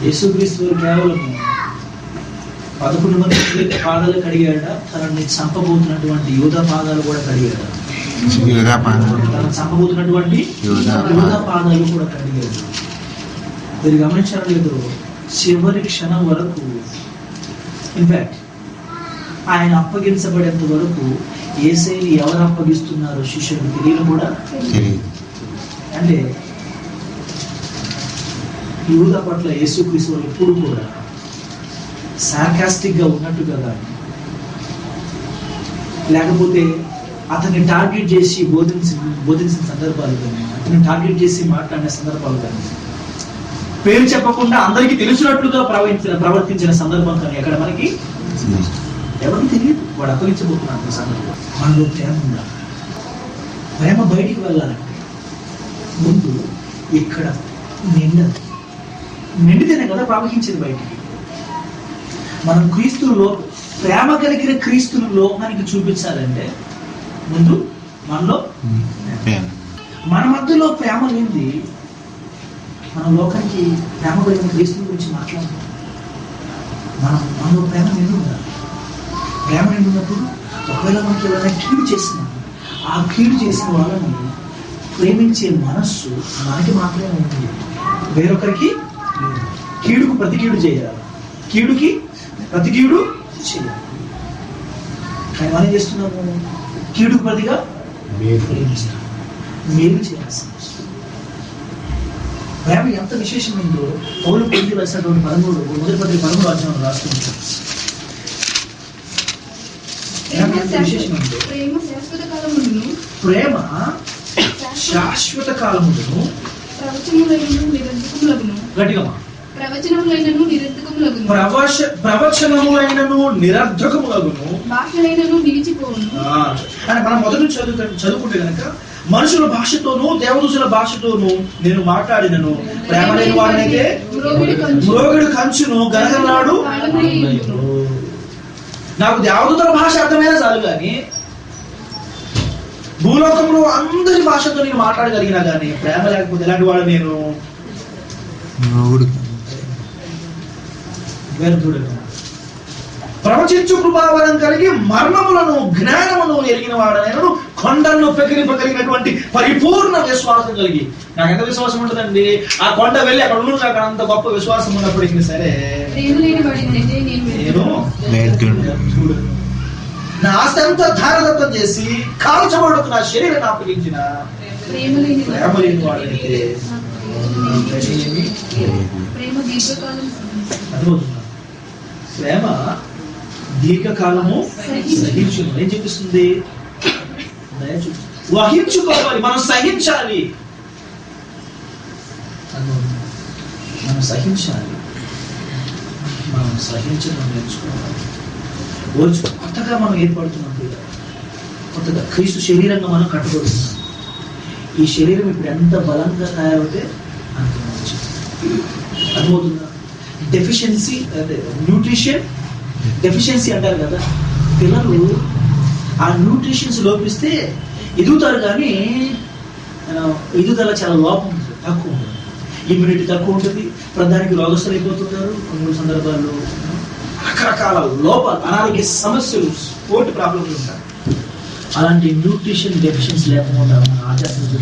యేసుక్రీస్తు కేవలం 11 మంది పాదాలు కడిగాడ, తనని చంపబోతున్నటువంటి యూదా పాదాలు కూడా కడిగాడు. తనను చంపబోతున్నటువంటి యూదా పాదాలు కూడా కడిగాడు. మీరు గమనించడం లేదు, చివరి క్షణం వరకు, ఇన్ఫాక్ట్ ఆయన అప్పగించబడేంత వరకు యేసయ్యని ఎవరు అప్పగిస్తున్నారో శిష్యులకు తెలియదు కూడా. అంటే యూదా పట్ల యేసుక్రీస్తు ఎప్పుడు కూడా సార్కాస్టిక్ గా ఉన్నట్టుగా కానీ, లేకపోతే అతన్ని టార్గెట్ చేసి బోధించిన సందర్భాలు కానీ, అతన్ని టార్గెట్ చేసి మాట్లాడిన సందర్భాలు కానీ, పేరు చెప్పకుండా అందరికీ తెలిసినట్లుగా ప్రవర్తించిన సందర్భం కానీ ఎక్కడ మనకి ఎవరికి తెలియదు. వాడు అప్పగించబోతున్నాడు సందర్భం. మనలో ప్రేమ ఉండాలి. ప్రేమ బయటికి వెళ్ళాలంటే ముందు ఇక్కడ నిండితేనే కదా ప్రవహించింది బయటికి. మనం క్రీస్తులో ప్రేమ కలిగిన క్రీస్తుని లోకానికి చూపించాలంటే ముందు మనలో, మన మధ్యలో ప్రేమ లేనిది మన లోకానికి ప్రేమ కలిగిన క్రీస్తుని గురించి మాట్లాడుతాం. మనలో ప్రేమ నిండు ఉండాలి. ప్రేమ నిండున్నప్పుడు ఒకవేళ మనకి ఎవరైనా కీడు చేసిన, ఆ కీడు చేసిన వాళ్ళని ప్రేమించే మనస్సు మనకి మాత్రమే ఉంటుంది, వేరొకరికి కీడుకు ప్రతి కీడు చేయాలి, కీడుకి ప్రతి కీడు చేయాలి. కానీ మనం చేస్తున్నాము, కీడుకు ప్రతిగా ప్రేమిస్తాం, మేలు చేయాల్సిన ప్రేమ ఎంత విశేషమైందో పౌలు కొరింథీయులకు రాసినటువంటి 13 మొదటి పత్రిక 13వ అధ్యాయంలో రాస్తుంటారు. ప్రేమ శాశ్వత కాలమును గట్టిగా ప్రవచనములైనను నిరర్థకములగును, భాషలైనను నిలిచిపోవును. అని మనం మొదటి చదువుకుంటే కనుక, మనుషుల భాషతోనూ దేవదూషుల భాషతోనూ నేను మాట్లాడినను, ప్రేమ లేని వాడినైతే మ్రోగిడు కంచును గనగలనాడు. నాకు దేవదూతల భాష అర్థమైనా చాలు కానీ, భూలోకంలో అందరి భాషతో నేను మాట్లాడగలిగినా కానీ ప్రేమ లేకపోతే ఎలాంటి వాడు నేను? ప్రవచించు కృపావరం కలిగి మర్మములను జ్ఞానమును ఎరిగిన వాడనైనను కొండలను పెకిరింపగలిగినటువంటి పరిపూర్ణ విశ్వాసం కలిగి. నాకు ఎంత విశ్వాసం ఉంటుందండి, ఆ కొండ వెళ్ళి అక్కడ ఉన్న నాకు అంత గొప్ప విశ్వాసం ఉన్నప్పటికీ సరే నేను నా ఆస్తి అంతా ధారదత్తం చేసి కాల్చబడుతూ నా శరీరాన్ని అప్పగించిన ప్రేమ లేని వాడైతే ప్రేమ దీర్ఘకాలము సహించును. ఏం చూపిస్తుంది? వహించుకోవాలి, మనం సహించాలి, మనం సహించాలి, మనం సహించడం నేర్చుకోవాలి. కొత్తగా మనం ఏర్పడుతున్నాం, కొత్తగా క్రీస్తు శరీరంగా మనం కట్టుబడుతున్నాం. ఈ శరీరం ఇప్పుడు ఎంత బలంగా తయారవుతే అంత మంచిది. అర్థమవుతుందా? డెఫిషియన్సీ అదే న్యూట్రిషన్ డెఫిషియన్సీ అంటారు కదా, పిల్లలు ఆ న్యూట్రిషన్స్ లోపిస్తే ఎదుగుతారు, కానీ ఎదుగుదల చాలా లోపం ఉంటుంది, తక్కువ ఉంటుంది, ఇమ్యూనిటీ తక్కువ ఉంటుంది, ప్రధానికి రోగస్తులు అయిపోతుంటారు. కొన్ని సందర్భాల్లో రకరకాల లోపాలు, అనారోగ్య సమస్యలు, స్పోర్ట్ ప్రాబ్లమ్స్ ఉంటాయి. అలాంటి న్యూట్రిషన్ డెఫిషియన్సీ లేకుండా మన ఆధ్యాత్మిక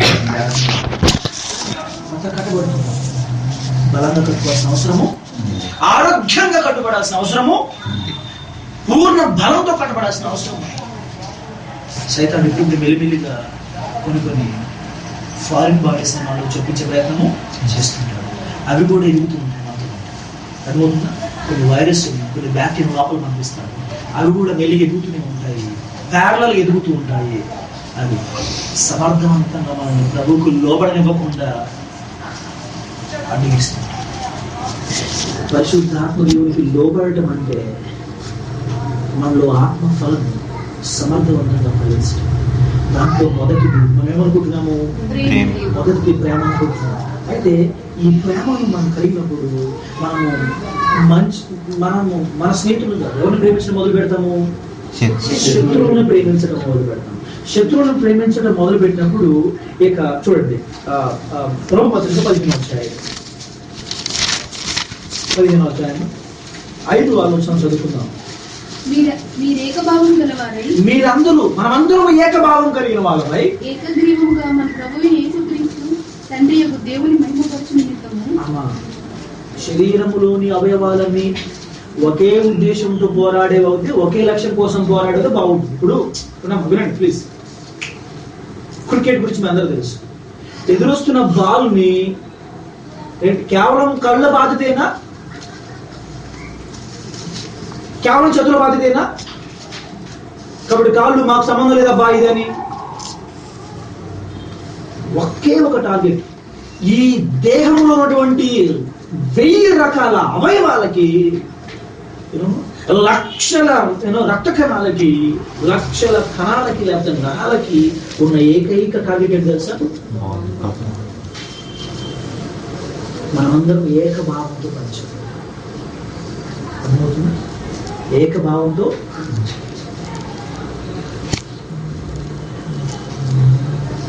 కట్టుబడుతున్నాం. బలంగా కట్టుకోవాల్సిన అవసరము, ఆరోగ్యంగా కట్టుబడాల్సిన అవసరము, పూర్ణ బలంతో కట్టుబడాల్సిన అవసరం. సైతాన్ ఇప్పుడు మెల్లిమెల్లిగా కొన్ని ఫారిన్ బాడీస్ మనలో చొప్పించే ప్రయత్నము చేస్తుంటాడు. అవి కూడా ఎదుగుతూ ఉంటాయి మనతో. అర్థమవుతుందా? కొన్ని వైరస్, కొన్ని బ్యాక్టీరియా లోపల పంపిస్తాడు, అవి కూడా మెల్లిగా ఎదుగుతూనే ఉంటాయి, ప్యారలల్ ఎదుగుతూ ఉంటాయి. అవి సమర్థవంతంగా మనల్ని ప్రభువుకు లోబడనివ్వకుండా అడ్డగిస్తుంది. పరిశుద్ధాత్మ దేవునికి లోబడటం అంటే మనలో ఆత్మ ఫలం సమర్థవంతంగా ఫలించడం. దాంట్లో మొదటిది మనం ఏమనుకుంటున్నాము? మొదటిది ప్రేమ అనుకుంటున్నాము. అయితే ఈ ప్రేమను మనం కలిగినప్పుడు మనము మన స్నేహితులుగా ఎవరిని ప్రేమించడం మొదలు పెడతాము? శత్రువులను ప్రేమించడం మొదలు పెడతాం. శత్రువులను ప్రేమించడం మొదలు పెట్టినప్పుడు ఇక చూడండి, రోమపత్రిక 15వ అధ్యాయం 5వ ఆలోచన చదువుకుందాం. మీరందరూ మనమందరూ ఏకభావం కలిగిన వాళ్ళపై ఏకగ్రీవముగా మన ప్రభువైన యేసుక్రీస్తు తండ్రి యొక్క దేవుని మహిమపరచు నిమిత్తము శరీరములోని అవయవాలన్నీ ఒకే ఉద్దేశంతో పోరాడే అవుతే ఒకే లక్ష్యం కోసం పోరాడేది బాగుంటుంది. ఇప్పుడు వినండి ప్లీజ్. క్రికెట్ గురించి మీ అందరూ తెలుసు. ఎదురొస్తున్న బాల్ని కేవలం కళ్ళ బాధ్యతేనా, కేవలం చేతుల బాధ్యతేనా? కాబట్టి కాళ్ళు మాకు సంబంధం లేదా బా ఇదని ఒకే ఒక టార్గెట్. ఈ దేహంలో ఉన్నటువంటి 1000 రకాల అవయవాలకి, లక్షల రక్త కణాలకి, లక్షల కణాలకి లేకపోతే నరాలకి ఉన్న ఏకైక టార్గెట్ ఏంటి తెలుసా? మనమందరం ఏకభావంతో పనిచేయాలి. అర్థమవుతుందా? ఏకభావంతో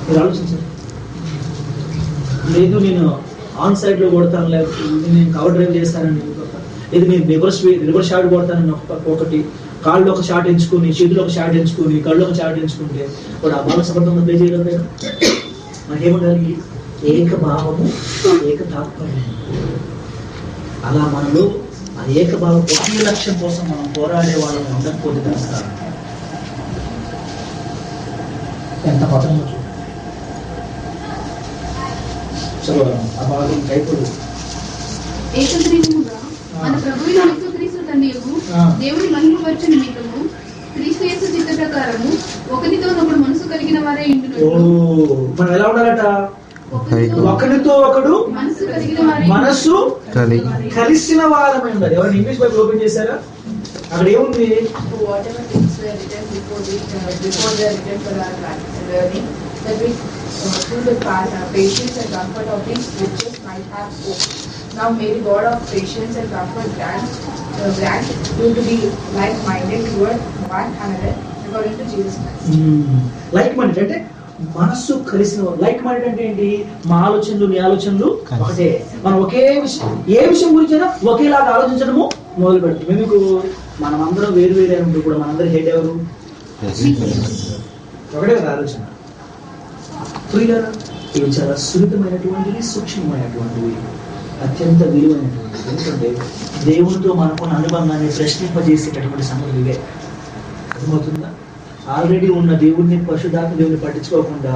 మీరు ఆలోచించండి. లేదు నేను ఆన్ సైడ్ లో కొడతాను, లేకపోతే నేను కవర్ డ్రైవ్ చేస్తానని, లేదు నేను రివర్స్ షాట్ కొడతానని ఒకటి, కాళ్ళు ఒక షాట్ ఎంచుకొని, చేతులు ఒక షాట్ ఎంచుకొని, కళ్ళు ఒక షాట్ ఎంచుకుంటే వాడు ఆ బాగా సమర్థంగా ప్లే చేయగలరు. మనకేముండాలి? ఏకభావము, ఏక తాత్పర్యం. అలా మనలో ఆ ఏకభావం, ఒకే లక్ష్యం కోసం మనం పోరాడే వాళ్ళని ఉండకపోతే కనుక ఎంత పతంగా ఆ భాగం కైపడు. ఏకగ్రీవముగా మన ప్రభువైన యేసుక్రీస్తు తండ్రి దేవుని మహిమపరచు నిమిత్తము క్రీస్తు యేసు చిత్త ప్రకారము ఒకరితోనొకడు మనసు కలిగిన వారే ఇందులో. మనం ఎలా ఉండాలట? ఒకరితో ఒకడు మనసు కలిసిన వారమై ఉండాలి. ఎవరైనా ఇంగ్లీష్ బైబిల్ ఓపెన్ చేశారా? అక్కడ ఏముంది? through the patience and comfort of these riches might have hope. Now may the God of patience and comfort grant you to be like-minded toward one another according to Jesus Christ. Like-minded అంటే మనస్సు కలిసిన. Like minded అంటే ఏంటి? మా ఆలోచనలు నీ ఆలోచనలు ఒకటే. మనం ఒకే విషయం, ఏ విషయం గురించైనా ఒకేలాగా ఆలోచించడము మొదలు పెడతాం. ఎందుకు? మనం అందరం వేరు వేరే ఉన్నప్పుడు కూడా మనందరి హెడ్ ఎవరు? ఒకటే కదా ఆలోచన. ప్రియులారా, ఇవి చాలా సున్నితమైనటువంటివి, సూక్ష్మమైనటువంటివి, అత్యంత విలువైనటువంటివి. ఎందుకంటే దేవునితో మనకున్న అనుబంధాన్ని ప్రశ్నింపజేసేటటువంటి సంగతులు ఇవే. అర్థమవుతుందా? ఆల్రెడీ ఉన్న దేవుణ్ణి, పరిశుద్ధాత్మ దేవుని పట్టించుకోకుండా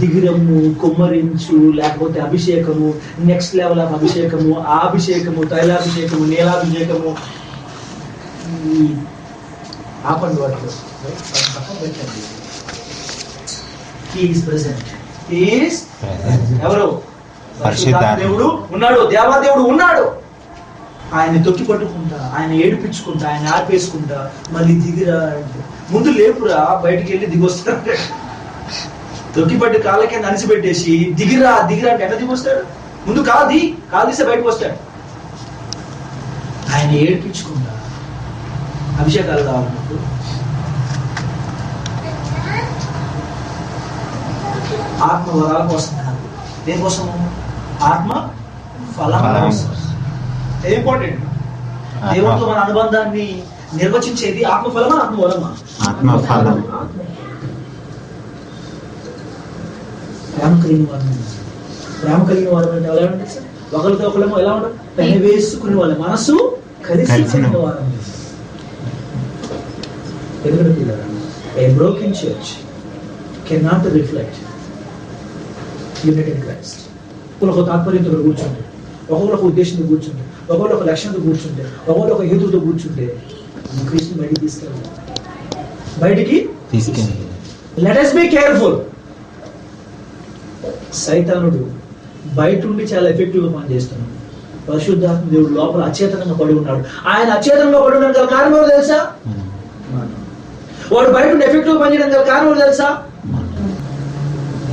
దిగిరము, కుమ్మరించు, లేకపోతే అభిషేకము, నెక్స్ట్ లెవెల్ ఆఫ్ అభిషేకము, ఆ అభిషేకము, తైలాభిషేకము, నీలాభిషేకము, ఆపండి వాటిలో పెట్టండి. ఎవరు? దేవుడు ఉన్నాడు, దేవాదేవుడు ఉన్నాడు. ఆయన తొక్కి పట్టుకుంటా, ఆయన ఏడిపించుకుంటా, ఆయన ఆపేసుకుంటా, మళ్ళీ దిగిరా అంటే ముందు లేపురా, బయటికి వెళ్ళి దిగొస్తా. తొక్కి పట్టి కాళ్ళకే నడిచిపెట్టేసి దిగిరా దిగిరా అంటే ఎట్లా దిగొస్తాడు? ముందు కాదీస్తే బయటకు వస్తాడు. ఆయన ఏడిపించుకుంటా. అభిషేకాలు కావాలన్నప్పుడు ఆత్మ వరాల కోసం కాదు, దేనికోసం? ఆత్మ ఫలం కోసం. ఇంపార్టెంట్. దేవుడితో మన అనుబంధాన్ని నిర్వచించేది ఆత్మఫలమా, ఆత్మవరమా? ఆత్మఫలం. ప్రేమ కలిగిన వారు, ప్రేమ కలిగిన వారు అంటే ఎలా ఉంటుంది సార్? ఒకరితో ఒకరేమో ఎలా ఉంటారు? పెన వేసుకునే వాళ్ళ మనసు కలిసిన వారు. A broken church cannot reflect unity in Christ. ఒకళ్ళొక తాత్పర్యంతో కూర్చుంటే, ఒకళ్ళొక ఉద్దేశంతో కూర్చుంటే, ఒకళ్ళు ఒక లక్ష్యంతో కూర్చుంటే, ఒకళ్ళు ఒక హేతుతో కూర్చుంటే క్రీస్తుని బయటికి తీసుకెళ్ళాలి. బయటికి తీసుకెళ్ళి లెట్ us be careful. సైతానుడు బయట ఉండి చాలా ఎఫెక్టివ్ గా పనిచేస్తున్నాడు. పరిశుద్ధాత్మ దేవుడు లోపల అచేతనంగా పడి ఉన్నాడు. ఆయన అచేతనంగా పడి ఉన్నాడు గల కారణం ఎవరు తెలుసా? వాడు బయట ఉండి ఎఫెక్టివ్ గా పనిచేయడం గల కారణం ఎవరు తెలుసా?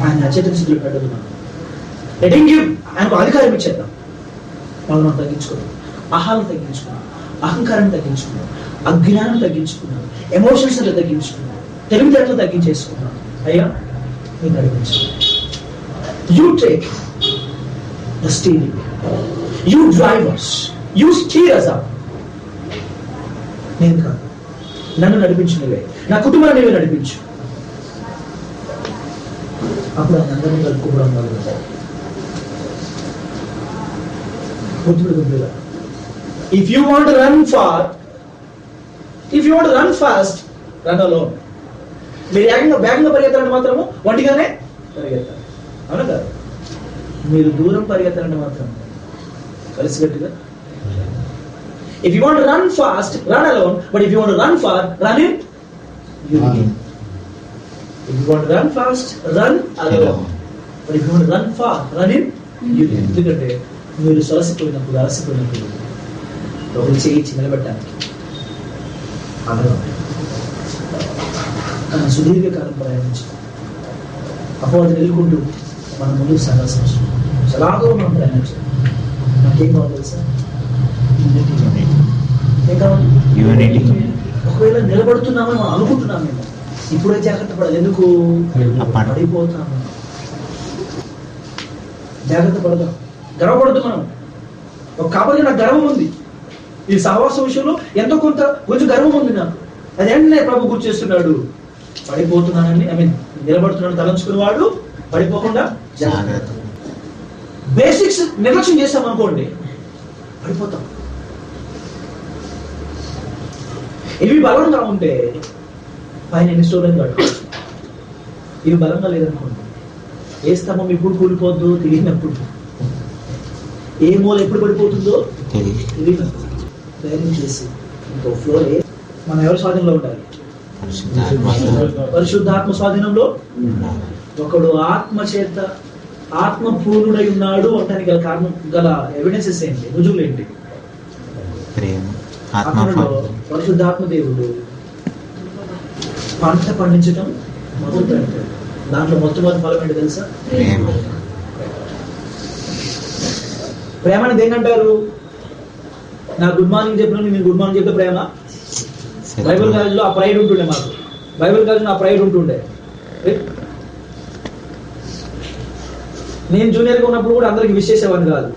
ఆయన అచేతన స్థితిలో పెట్టదు. లెటింగ్ గివ్, ఆయనకు అధికారం ఇచ్చేద్దాం. మనం తగ్గించుకున్నాం, ఆహారం తగ్గించుకున్నాం, అహంకారం తగ్గించుకున్నాం, అజ్ఞానం తగ్గించుకున్నాం, ఎమోషన్స్ తగ్గించుకున్నాం, తెలివితేటలు తగ్గించేసుకున్నాం. అయ్యా మీరు నడిపించండి. You take the steering, you drivers, you stir us up. నేను కాదు, నన్ను నడిపించినవే, నా కుటుంబాన్ని నీవే నడిపించు. అప్పుడు ఆయన అందరినీ కలుపుకోవడం మొదలుపెట్టారు. If you want to run far, if you want to run fast, run alone. మీరు వేగంగా పరిగెత్తాలంటే మాత్రము ఒంటిగానే పరిగెత్తాలి, అవునా కదా? మీరు దూరం పరిగెత్తాలంటే మాత్రం కలిసికట్టుగా. If you want to run fast, run alone. But if you want to run far, run in unity. If you want to run fast, run alone. But if you want to run far, run in unity. ఎందుకంటే మీరు సొలసిపోయినప్పుడు, అలసిపోయినప్పుడు ఒకరు చేయించి నిలబెట్టడానికి కానీ సుదీర్ఘకాలం ప్రయాణించి అపవాదం ఎదుర్కొంటూ మనం ముందుకు సాగాల్సిన అవసరం. చాలా దూరం మనం ప్రయాణించాలి. నాకేం కావాలి తెలుసా? ఏం కావాలి? ఒకవేళ నిలబడుతున్నామని మనం అనుకుంటున్నాం, మేము ఇప్పుడే జాగ్రత్త పడాలి. ఎందుకు? పడిపోతాము. జాగ్రత్త పడదాం, గర్వపడద్దు. మనం ఒక కాబట్టి నాకు గర్వం ఉంది, ఈ సహవాసం విషయంలో ఎంతో కొంచెం గర్వం ఉంది నాకు. అదేంటనే ప్రభు గుర్తు చేస్తున్నాడు. పడిపోతున్నానని, నిలబడుతున్నాను తలంచుకునేవాడు పడిపోకుండా జాగ్రత్త. బేసిక్స్ నిర్లక్ష్యం చేస్తాం అనుకోండి, పడిపోతాం. ఇవి బలంగా ఉంటే పైన ఎన్ని స్టోర్లను కట్టుకోవచ్చు. ఇవి బలంగా లేదనుకోండి, ఏ స్తంభం ఎప్పుడు కూలిపోద్దో తెలియనప్పుడు, ఏ మూల ఎప్పుడు పడిపోతుందో తెలియనప్పుడు ధైర్యం చేసి ఇంకో ఫ్లోర్ మనం ఎవరి స్వాధీనంలో ఉండాలి? పరిశుద్ధాత్మ స్వాధీనంలో. ఒకడు ఆత్మ చేత ఆత్మ పూర్ణుడై ఉన్నాడు అంటానికి గల కారణం, గల ఎవిడెన్సెస్ ఏంటి, రుజువులు ఏంటి? పరిశుద్ధాత్మ దేవుడు పంట పండించడం మొదలు పెడతాడు. దాంట్లో మొట్టమొదటి ఫలం ఏంటి తెలుసా? ప్రేమ అనేది ఏంటంటారు? నా గుడ్ మార్నింగ్ చెప్పిన నేను గుడ్ మార్నింగ్ చెప్తే ప్రేమ. బైబిల్ కాలేజ్లో ఆ ప్రైడ్ ఉంటుండే, మాకు బైబిల్ కాలేజ్లో ఆ ప్రైడ్ ఉంటుండే. నేను జూనియర్గా ఉన్నప్పుడు కూడా అందరికి విష్ చేసేవాడిని కాదు.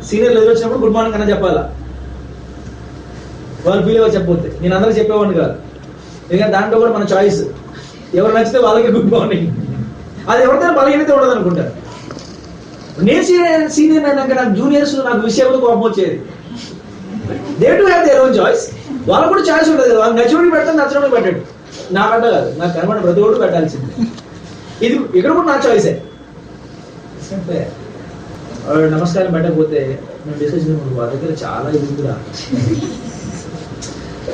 సీనియర్లు ఎదురొచ్చినప్పుడు గుడ్ మార్నింగ్ అన్న చెప్పాలా, వాళ్ళు ఫీల్ అవ్వ చెప్పబోతే నేను అందరికి చెప్పేవాడిని కాదు. ఎందుకంటే దాంట్లో కూడా మన చాయిస్. ఎవరు నచ్చితే వాళ్ళకి గుడ్ మార్నింగ్. అది ఎవరికైనా బలహీనత ఉండదు అనుకుంటారు. నేను సీనియర్ అయినాక నాకు జూనియర్స్ నాకు విషయంలో కోపం వచ్చేది. They to have their own choice. వాళ్ళకు కూడా చాయిస్ ఉంటుంది కదా. వాళ్ళు నచ్చినోడికి పెడతాను, నచ్చినోడికి పెట్టాడు. నాకంట కాదు, నాకు కనబడిన ప్రతి ఒక్కటి పెట్టాల్సింది. ఇది ఇక్కడ కూడా నా చాయిసే. నమస్కారం పెట్టకపోతే నేను డిస్కస్ చేసినప్పుడు వాళ్ళ దగ్గర చాలా ఇది కూడా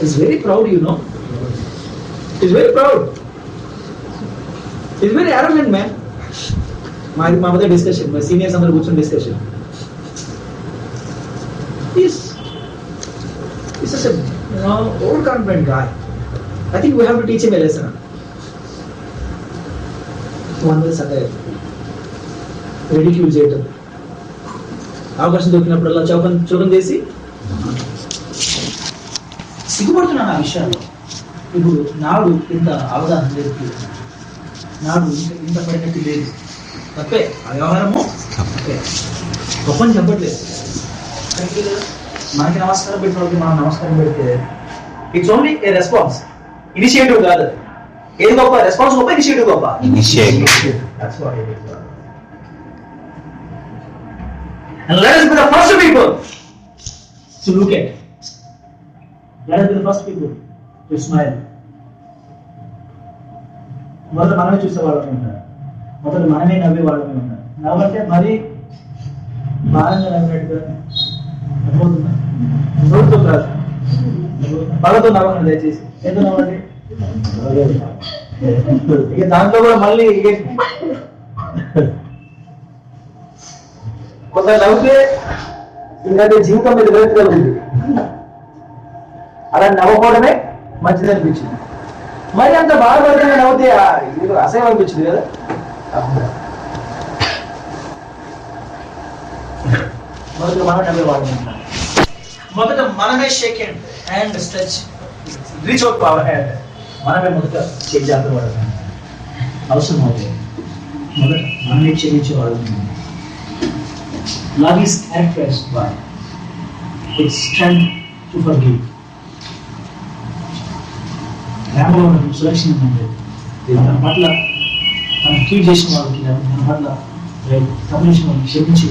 it's very proud, you know. It's very proud, it's very arrogant man. మా మధ్య డిస్కషన్, మా సీనియర్స్ అందరూ కూర్చొని discussion. He's such a overconfident guy. I think we have to teach him a lesson. One way Sunday, ridicule చేయటం, అవకాశం దొరికినప్పుడల్లా చూడం చేసి సిగ్గుపడుతున్నాను ఆ విషయాల్లో. ఇప్పుడు నాడు ఇంత అవగాహన లేదు, నాడు ఇంత పడినట్టు లేదు. తప్పే, ఆ వ్యవహారము తప్పే, గొప్పని చెప్పట్లేదు. మనకి నమస్కారం పెట్టిన వాళ్ళకి మనం నమస్కారం పెడితే it's only A response, initiative కాదు. ఏది గొప్ప? రెస్పాన్స్ గొప్ప, ఇనిషియేటివ్ గొప్ప. That's what it is. And let us be the first people to look at. Let us be the first people to smile. మొదట మనమే చూసేవాళ్ళమే ఉంటారు, మొదట మనమే నవ్వే వాళ్ళమే ఉంటారు. నవ్వంటే మరీ భారంగా నవ్వినట్టుగా అర్థమవుతుందా? నోటితో కాదు, వాళ్ళతో నవ్వండి దయచేసి. ఎందుకు నవ్వండి? ఇక దాంట్లో కూడా మళ్ళీ కొంత నవ్వుతే ఇంకా జీవితం మీద వెళ్తుగా ఉంది. అలా నవ్వకపోవడమే మంచిది అనిపించింది. మరి అంత బాధపడకుండా నవ్వుతే ఇది అసహ్యం అనిపించింది కదా. మొదట మనం నవ్వేవాడు, మొదట మనమే shake hand stretch reach out power hand, మనమే మొదట చేయి జాగ్రత్త పడతాం. అవసరం అవుతుంది మొదట మనమే క్షమించేవాడు. Love is characterized by its strength to forgive. ప్రేమలో ఉన్న సురక్షణ అంటే తన పట్ల తను కీడ్ చేసిన వాళ్ళకి, తన పట్ల కమ్యూనిషన్ వాళ్ళకి క్షమించి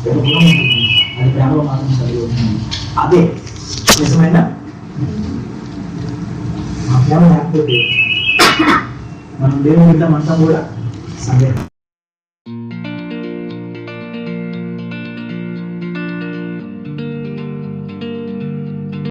ఒక గుణం ఉంటుంది. అది ప్రేమలో మాత్రం కలిగి ఉంటుంది. అదే నిజమైన ఆ ప్రేమ లేకపోతే మనం దేవుని బిడ్డ అంతా కూడా సందేహం.